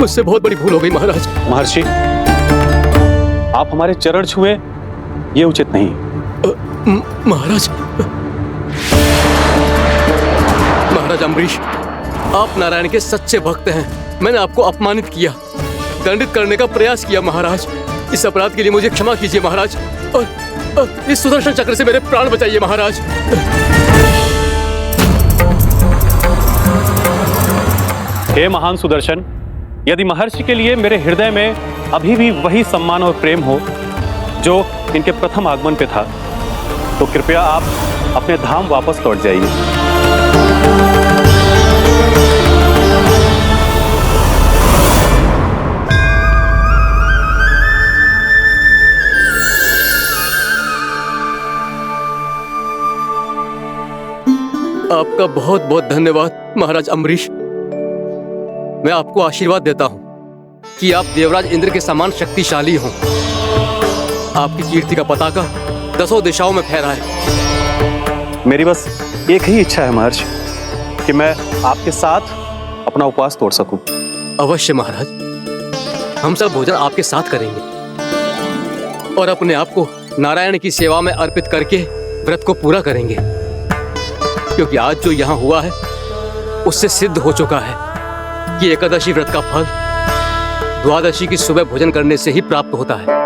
Speaker 1: मुझसे बहुत बड़ी भूल हो गई महाराज।
Speaker 17: महर्षि, आप हमारे चरण छुए ये उचित नहीं।
Speaker 1: महाराज, महाराज अम्बरीश, आप नारायण के सच्चे भक्त हैं। मैंने आपको अपमानित किया, दंडित करने का प्रयास किया महाराज। इस अपराध के लिए मुझे क्षमा कीजिए महाराज, और इस सुदर्शन चक्र से मेरे प्राण बचाइए महाराज।
Speaker 17: हे महान सुदर्शन, यदि महर्षि के लिए मेरे हृदय में अभी भी वही सम्मान और प्रेम हो जो इनके प्रथम आगमन पे था, तो कृपया आप अपने धाम वापस लौट जाइए।
Speaker 1: आपका बहुत बहुत धन्यवाद महाराज अम्बरीश। मैं आपको आशीर्वाद देता हूं कि आप देवराज इंद्र के समान शक्तिशाली हों। आपकी कीर्ति का पताका 10 दिशाओं में फहराए।
Speaker 17: मेरी बस एक ही इच्छा है महर्षि, कि मैं आपके साथ अपना उपवास तोड़ सकूं।
Speaker 1: अवश्य महाराज, हम सब भोजन आपके साथ करेंगे और अपने आप को नारायण की सेवा में अर्पित करके व्रत को पूरा करेंगे, क्योंकि आज जो यहाँ हुआ है उससे सिद्ध हो चुका है कि एकादशी व्रत का फल द्वादशी की सुबह भोजन करने से ही प्राप्त होता है।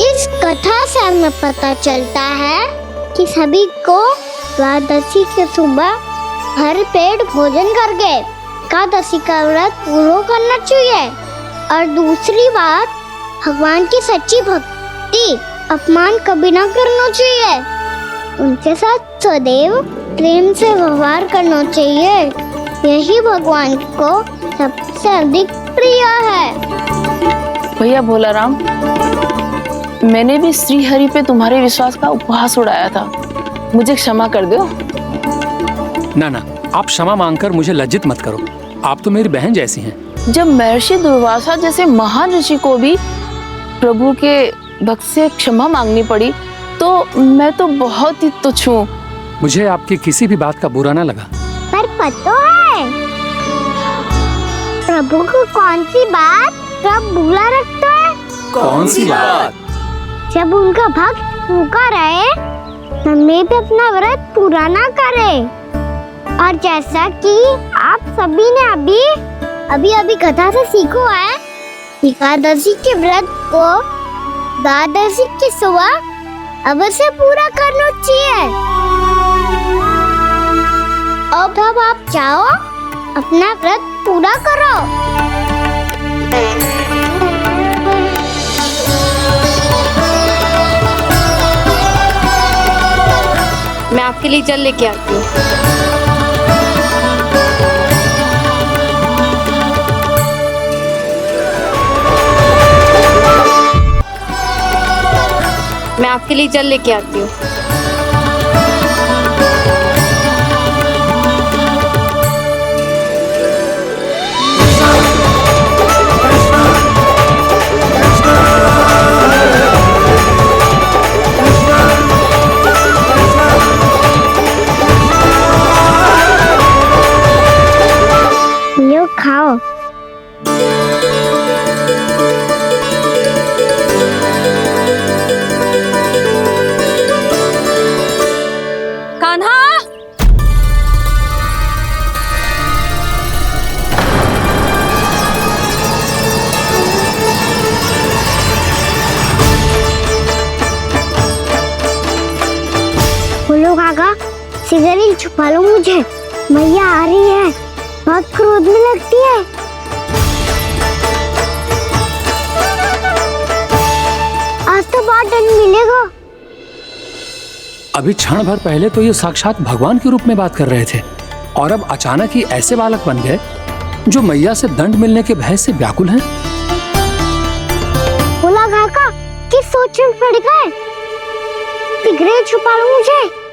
Speaker 3: इस कथा से हमें पता चलता है कि सभी को द्वादशी के सुबह भर पेट भोजन करके एकादशी का व्रत पूरा करना चाहिए। और दूसरी बात, भगवान की सच्ची भक्ति अपमान कभी ना करना चाहिए। उनके साथ सदैव प्रेम से व्यवहार करना चाहिए। यही भगवान को सबसे अधिक प्रिय है।
Speaker 2: भैया भोला राम, मैंने भी श्री हरि पे तुम्हारे विश्वास का उपहास उड़ाया था, मुझे क्षमा कर दो।
Speaker 1: ना ना, आप क्षमा मांगकर मुझे लज्जित मत करो, आप तो मेरी बहन जैसी हैं।
Speaker 2: जब महर्षि दुर्वासा जैसे महान ऋषि को भी प्रभु के भक्त से क्षमा मांगनी पड़ी, तो मैं तो बहुत ही तुच्छ हूँ।
Speaker 1: मुझे आपकी किसी भी बात का बुरा ना लगा।
Speaker 3: पर पता है प्रभु को कौन सी बात कब बुरा रखता है?
Speaker 1: कौन सी बात?
Speaker 3: जब उनका भक्त भूखा रहे, हमें भी अपना व्रत पूरा ना करे। और जैसा कि आप सभी ने अभी कथा से सीखो है, एकादशी के व्रत को द्वादशी की सुबह अवश्य पूरा करना चाहिए। अब आप जाओ, अपना व्रत पूरा करो।
Speaker 6: मैं आपके लिए जल लेके आती हूँ। मैं आपके लिए जल लेके आती हूँ।
Speaker 3: लो खाओ।
Speaker 4: कान्हा,
Speaker 3: बोलो काका, सिगरेट छुपा लो मुझे, मैया आ रही है, बहुत क्रोध में लगती है। आज तो बहुत दंड मिलेगा।
Speaker 1: अभी क्षण भर पहले तो ये साक्षात भगवान के रूप में बात कर रहे थे, और अब अचानक ही ऐसे बालक बन गए जो मैया से दंड मिलने के भय से व्याकुल हैं।
Speaker 3: बोला काका, किस सोच में पड़ गए? सिगरेट छुपा लो मुझे।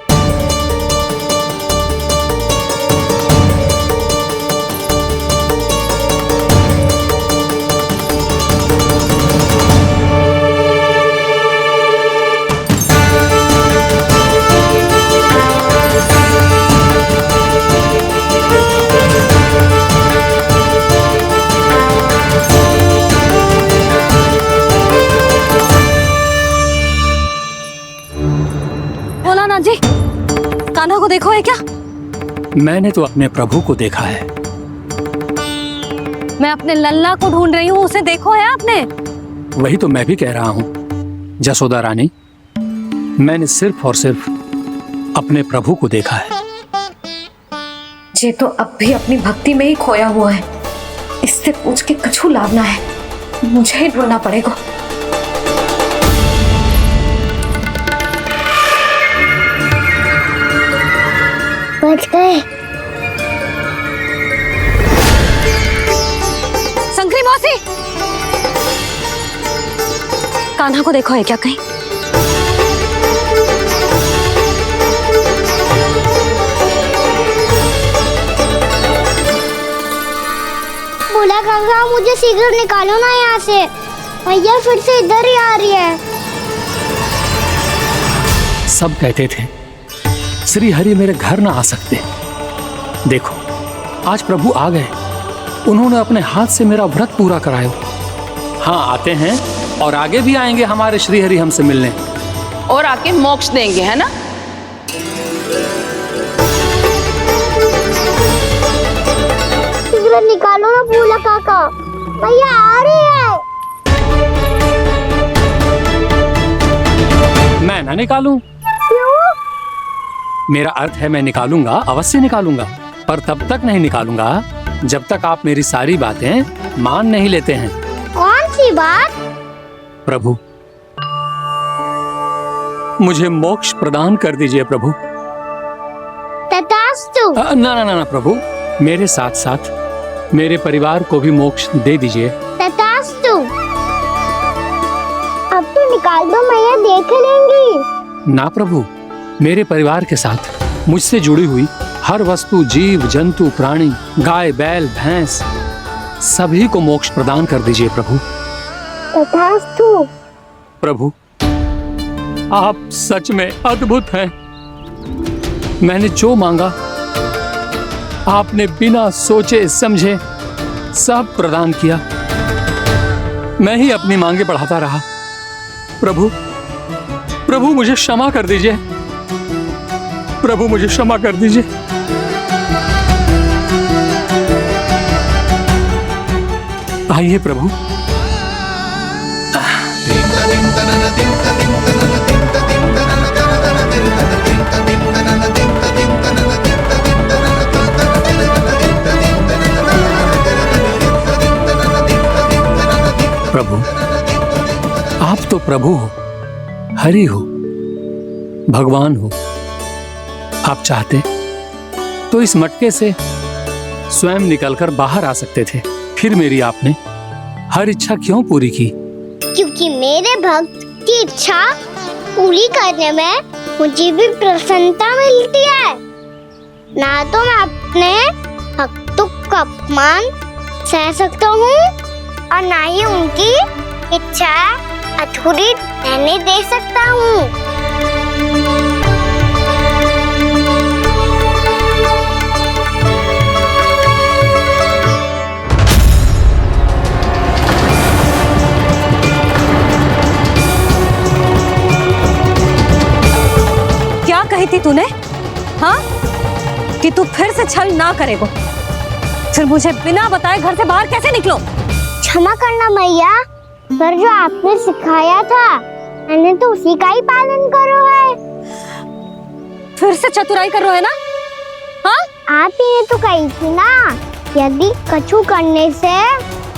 Speaker 4: जी, कान्हा को देखो है क्या?
Speaker 1: मैंने तो अपने प्रभु को देखा है।
Speaker 4: मैं अपने लल्ला को ढूंढ रही हूँ, उसे देखो है आपने?
Speaker 1: वही तो मैं भी कह रहा हूँ जसोदा रानी, मैंने सिर्फ और सिर्फ अपने प्रभु को देखा है।
Speaker 4: ये तो अब भी अपनी भक्ति में ही खोया हुआ है, इससे पूछ के कछु लाभ ना है, मुझे ही ढूंढना पड़ेगा।
Speaker 3: बच गए।
Speaker 4: शंकरी मौसी, कान्हा को देखो है क्या कहीं?
Speaker 3: बोला काका, मुझे सिगरेट निकालो ना यहाँ से, भैया फिर से इधर ही आ रही है।
Speaker 1: सब कहते थे श्री हरि मेरे घर ना आ सकते, देखो आज प्रभु आ गए, उन्होंने अपने हाथ से मेरा व्रत पूरा कराया। हाँ, आते हैं और आगे भी आएंगे हमारे श्री हरि हमसे मिलने,
Speaker 2: और आके मोक्ष देंगे, है ना?
Speaker 3: सिगरेट निकालो ना भोला काका, भैया आ रही है।
Speaker 1: मैं ना निकालूं?
Speaker 3: क्यों?
Speaker 1: मेरा अर्थ है मैं निकालूंगा, अवश्य निकालूंगा, पर तब तक नहीं निकालूंगा जब तक आप मेरी सारी बातें मान नहीं लेते हैं।
Speaker 3: कौन सी बात?
Speaker 1: प्रभु, मुझे मोक्ष प्रदान कर दीजिए प्रभु।
Speaker 3: तथास्तु।
Speaker 1: ना ना ना ना प्रभु, मेरे साथ साथ मेरे परिवार को भी मोक्ष दे दीजिए।
Speaker 3: तथास्तु। अब तो निकाल दो, मैया देख लेंगी।
Speaker 1: ना प्रभु, मेरे परिवार के साथ मुझसे जुड़ी हुई हर वस्तु, जीव जंतु, प्राणी, गाय बैल भैंस, सभी को मोक्ष प्रदान कर दीजिए प्रभु।
Speaker 3: तथास्तु।
Speaker 1: प्रभु, आप सच में अद्भुत हैं। मैंने जो मांगा आपने बिना सोचे समझे सब प्रदान किया। मैं ही अपनी मांगे बढ़ाता रहा। प्रभु, प्रभु मुझे क्षमा कर दीजिए। प्रभु मुझे क्षमा कर दीजिए। आइए प्रभु। प्रभु, आप तो प्रभु हो, हरि हो, भगवान हो। आप चाहते तो इस मटके से स्वयं निकलकर बाहर आ सकते थे, फिर मेरी आपने हर इच्छा क्यों पूरी की?
Speaker 3: क्योंकि मेरे भक्त की इच्छा पूरी करने में मुझे भी प्रसन्नता मिलती है। ना तो मैं अपने भक्तों का अपमान सह सकता हूँ और ना ही उनकी इच्छा अधूरी रहने दे सकता हूँ।
Speaker 4: क्या कही थी तूने? हाँ, कि तू फिर से छल ना करेगा। फिर मुझे बिना बताए घर से बाहर कैसे निकलो?
Speaker 3: क्षमा करना मैया, पर जो आपने सिखाया था मैंने तो उसी का ही पालन करो है।
Speaker 4: फिर से चतुराई कर रहे हो है ना? हाँ?
Speaker 3: आप ही ने तो कही थी ना, यदि कछु करने से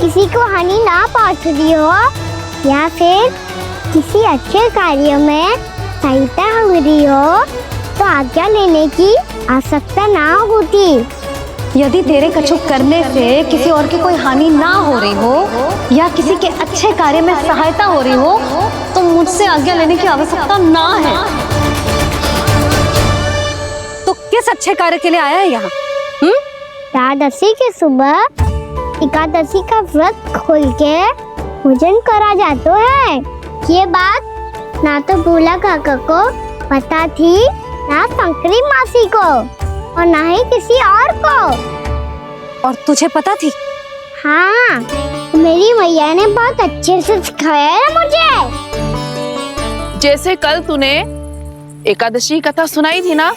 Speaker 3: किसी को हानि ना पहुंच रही हो या फिर किसी अच्छे कार्य में सहायता हो रही हो तो आज्ञा लेने की आवश्यकता ना होती।
Speaker 4: यदि तेरे कछु करने से किसी और की कोई हानि ना हो रही हो या किसी के अच्छे कार्य में सहायता हो रही हो तो मुझसे आज्ञा लेने की आवश्यकता ना है। तो किस अच्छे कार्य के लिए आया है यहाँ?
Speaker 3: एकादशी के सुबह एकादशी का व्रत खोल के पूजन करा जाता है। ये बात ना तो भोला काका को पता थी, ना शंकरी मासी को और ना ही किसी और को।
Speaker 4: और तुझे पता थी?
Speaker 3: हाँ, मेरी मैया ने बहुत अच्छे से सिखाया है मुझे।
Speaker 2: जैसे कल तूने एकादशी कथा सुनाई थी ना,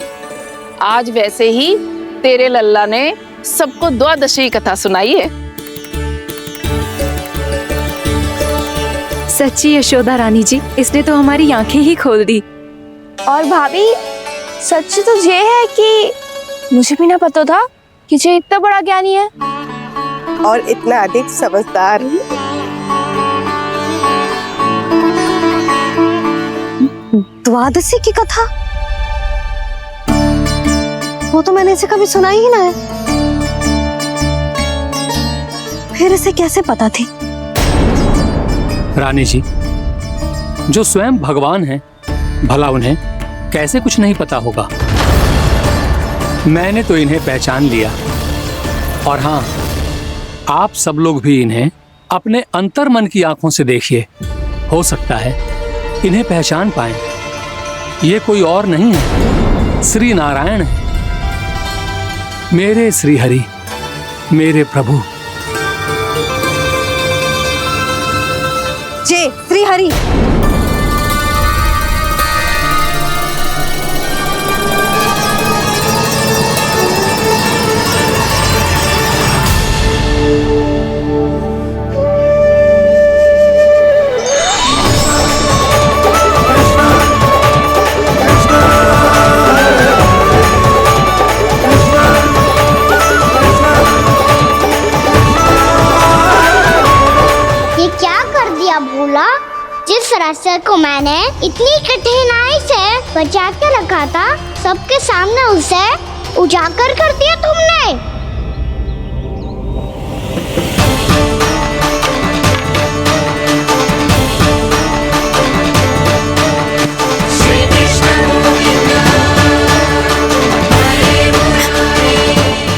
Speaker 2: आज वैसे ही तेरे लल्ला ने सबको द्वादशी कथा सुनाई है।
Speaker 7: सच्ची यशोदा रानी जी, इसने तो हमारी आंखें ही खोल दी।
Speaker 6: और भाभी, सच तो ये है कि मुझे भी ना पता था कि ये इतना बड़ा ज्ञानी है
Speaker 20: और इतना अधिक समझदार।
Speaker 4: द्वादशी की कथा? वो तो मैंने इसे कभी सुना ही ना है। फिर इसे कैसे पता थी?
Speaker 1: रानी जी, जो स्वयं भगवान हैं, भला उन्हें कैसे कुछ नहीं पता होगा? मैंने तो इन्हें पहचान लिया। और हाँ, आप सब लोग भी इन्हें अपने अंतर्मन की आंखों से देखिए, हो सकता है इन्हें पहचान पाएं। ये कोई और नहीं है, श्री नारायण है, मेरे श्री हरि, मेरे प्रभु।
Speaker 4: जय श्री हरि।
Speaker 3: बोला, जिस रास्ते को मैंने इतनी कठिनाई से बचा के रखा था, सबके सामने उसे उजागर कर दिया तुमने।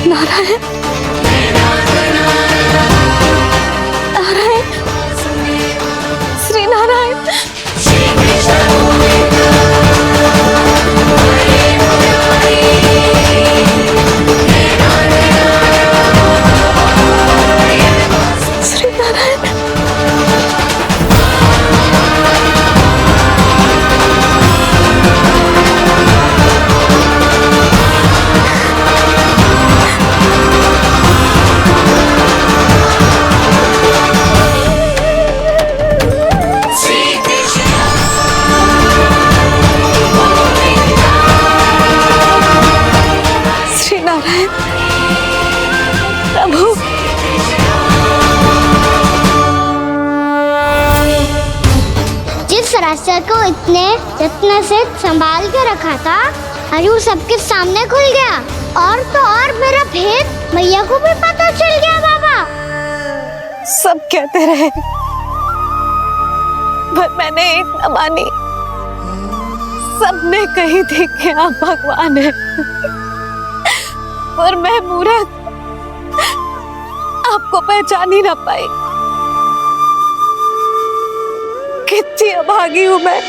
Speaker 6: नारायण, नारायण, श्री नारायण। श्री नारायण। श्री नारायण प्रभु,
Speaker 3: जिस रास्ते को इतने यत्न से संभाल के रखा था, आज वो सबके सामने खुल गया। और तो और मेरा भेद मैया को भी पता चल गया। बाबा
Speaker 6: सब कहते रहे, पर मैंने एक न मानी। सबने कही थी कि आप भगवान हैं, पर मैं मूर्ख आपको पहचान ही ना पाई। कितनी अभागी हूं मैं।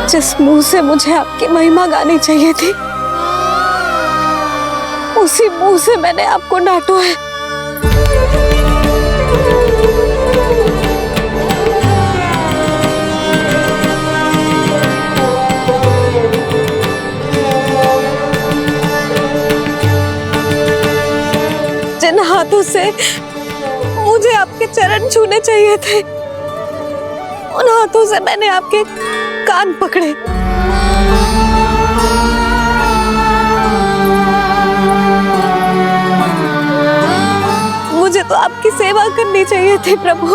Speaker 6: जिस मुंह से मुझे आपकी महिमा गानी चाहिए थी, उसी मुंह से मैंने आपको डांटा है। जिन हाथों से मुझे आपके चरण छूने चाहिए थे, उन हाथों से मैंने आपके कान पकड़े। मुझे तो आपकी सेवा करनी चाहिए थी प्रभु,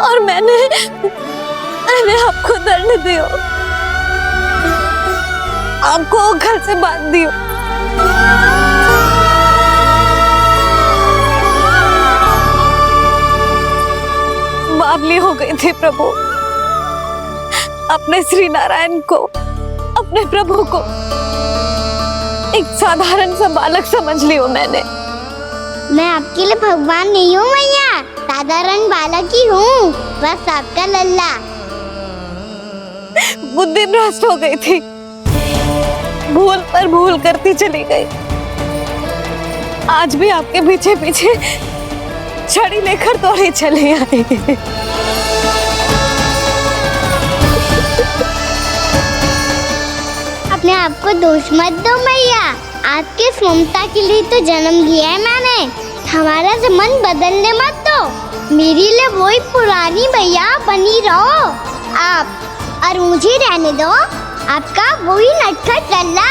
Speaker 6: और मैंने आपको दंड दियो, आपको घर से बांध दियो। बावली हो गई थी प्रभु। अपने श्री नारायण को, अपने प्रभु को एक साधारण सा बालक समझ लियो मैंने।
Speaker 3: मैं आपके लिए भगवान नहीं हूँ मैया, साधारण बालक ही हूँ, बस आपका लल्ला।
Speaker 6: बुद्धि भ्रष्ट हो गई थी, भूल पर भूल करती चली गई। आज भी आपके पीछे पीछे छड़ी लेकर दौड़ी चली आई।
Speaker 3: अपने आप को दोष मत दो मैया, आपके इस ममता के लिए तो जन्म लिया है मैंने। हमारा से मन बदलने मत दो, मेरे लिए वही पुरानी मैया बनी रहो आप, और मुझे रहने दो आपका वही नटखट लल्ला।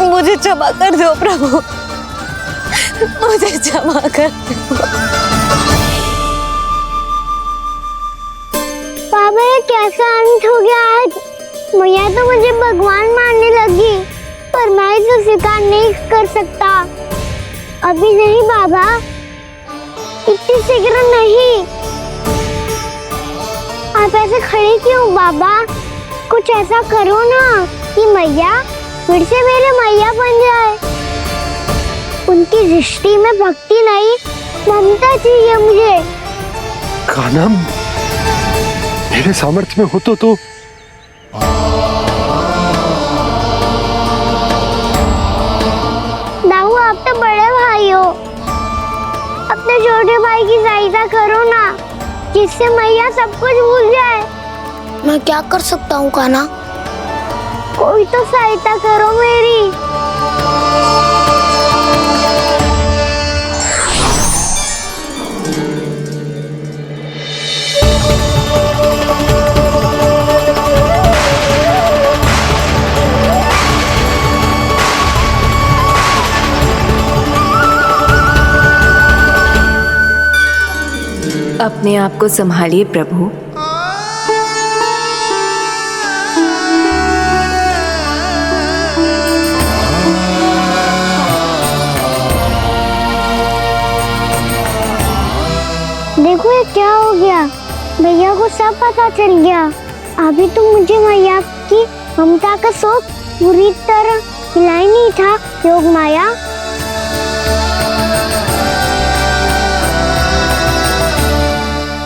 Speaker 6: मुझे क्षमा कर दो प्रभु, मुझे क्षमा कर दो।
Speaker 3: बाबा ये कैसा अंत हो गया आज? मैया तो मुझे भगवान मानने लगी, पर मैं इसे स्वीकार नहीं कर सकता। अभी नहीं बाबा, इतनी शीघ्र नहीं। आप ऐसे खड़े क्यों बाबा? कुछ ऐसा करो ना कि मैया फिर से मेरे मैया बन जाए। उनकी दृष्टि में भक्ति नहीं, ममता चाहिए मुझे।
Speaker 15: कान्हा, मेरे सामर्थ्य में हो तो
Speaker 3: दाऊ, आप तो बड़े भाई हो, अपने छोटे भाई की सहायता करो ना, जिससे मैया सब कुछ भूल जाए। मैं क्या कर सकता हूँ कान्हा? कोई तो सहायता करो मेरी।
Speaker 7: अपने आप को संभालिए प्रभु।
Speaker 3: देखो ये क्या हो गया, भैया को सब पता चल गया। अभी तो मुझे मैया की ममता का शौक पूरी तरह हिला ही नहीं था। योग माया,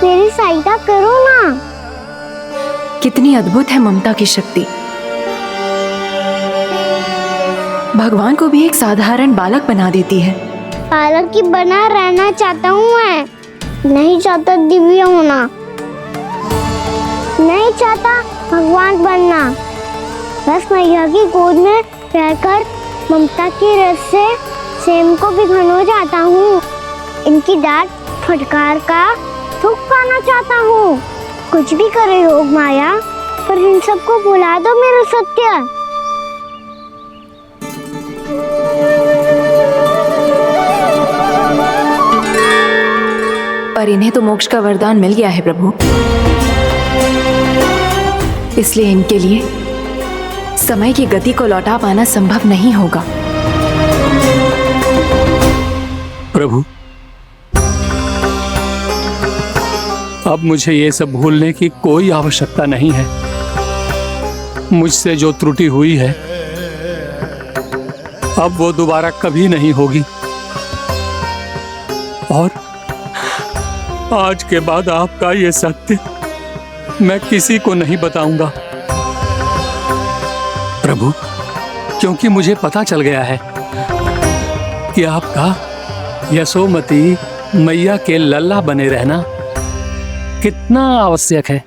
Speaker 3: मेरी सहायता करो ना।
Speaker 7: कितनी अद्भुत है ममता की शक्ति। भगवान को भी एक साधारण बालक बना देती है।
Speaker 3: बालक की बना रहना चाहता हूँ मैं, नहीं चाहता दिव्य होना, नहीं चाहता भगवान बनना। बस मैया की गोद में रहकर ममता की रस से सेम को भी घनो चाहता हूँ। इनकी डांट फटकार का सुख पाना चाहता हूँ। कुछ भी करे योग माया, पर इन सबको भुला दो मेरा सत्य।
Speaker 7: पर इन्हें तो मोक्ष का वरदान मिल गया है प्रभु, इसलिए इनके लिए समय की गति को लौटा पाना संभव नहीं होगा।
Speaker 1: प्रभु, अब मुझे ये सब भूलने की कोई आवश्यकता नहीं है। मुझसे जो त्रुटि हुई है अब वो दोबारा कभी नहीं होगी। और आज के बाद आपका ये सत्य मैं किसी को नहीं बताऊंगा प्रभु, क्योंकि मुझे पता चल गया है कि आपका यशोमती मैया के लल्ला बने रहना कितना आवश्यक है।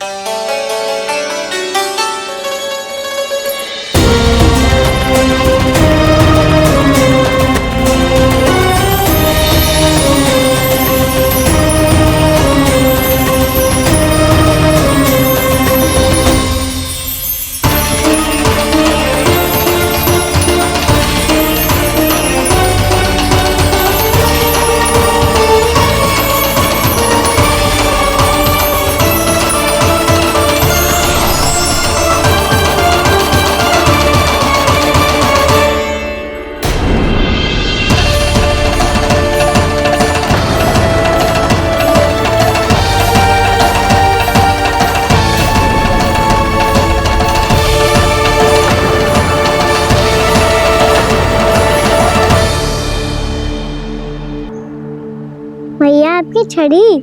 Speaker 3: भैया आपकी छड़ी।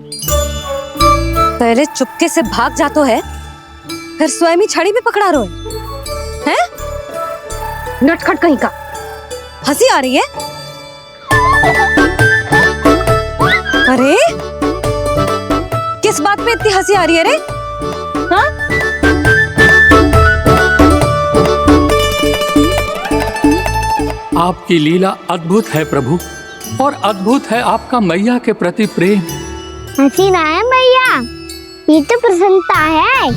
Speaker 4: पहले चुपके से भाग जातो है, फिर स्वयं ही छड़ी भी पकड़ा रो है? नटखट कहीं का। हंसी आ रही है? अरे किस बात पे इतनी हंसी आ रही है रे? हाँ?
Speaker 1: आपकी लीला अद्भुत है प्रभु, और अद्भुत है आपका मैया के प्रति प्रेम।
Speaker 3: हंसी ना है मैया, ये तो प्रसन्नता है,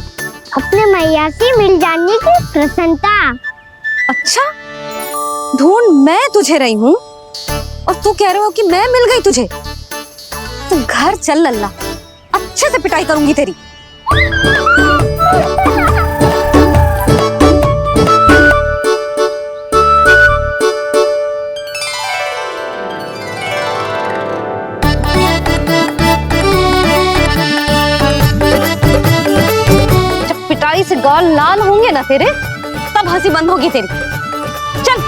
Speaker 3: अपने मैया से मिल जाने की प्रसन्नता।
Speaker 4: अच्छा, ढूंढ मैं तुझे रही हूँ और तू कह रहे हो कि मैं मिल गई तुझे। तू घर चल लल्ला, अच्छे से पिटाई करूंगी तेरी। से गाल लाल होंगे ना तेरे, तब हंसी बंद होगी तेरी। चल।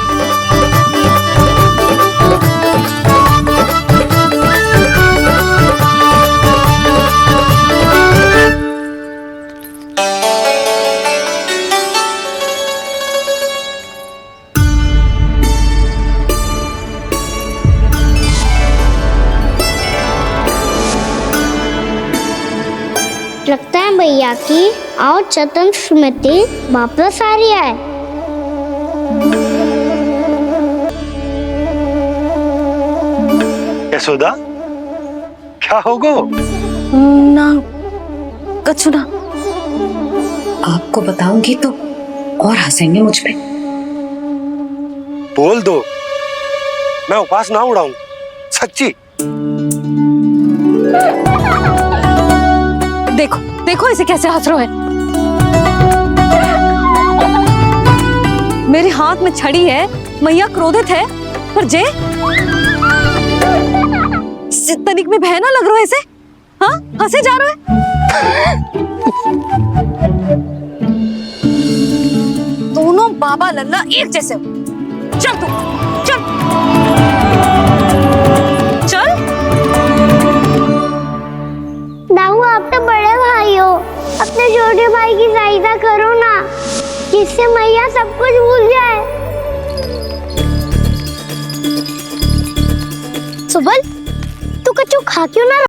Speaker 3: लगता है भैया की और चतन स्मृति वापस आ रही है।
Speaker 15: यशोदा, क्या होगो?
Speaker 4: ना कछु ना।
Speaker 21: आपको बताऊंगी तो और हंसेंगे मुझ पे।
Speaker 15: बोल दो, मैं उपास ना उड़ाऊं, सच्ची।
Speaker 4: देखो देखो इसे कैसे हंस रहे हैं। मेरे हाथ में छड़ी है, मैया क्रोधित है, पर जे तनिक में भय ना लग रहा है इसे। हाँ हंसे जा रहा है। दोनों बाबा लल्ला एक जैसे हो। चल तू चल चल।
Speaker 3: दाऊ आप तो बड़े भाई हो, अपने छोटे भाई की सहायता करो ना, जिससे मैया सब कुछ भूल जाए। सुबल तू कच्चू खा क्यों ना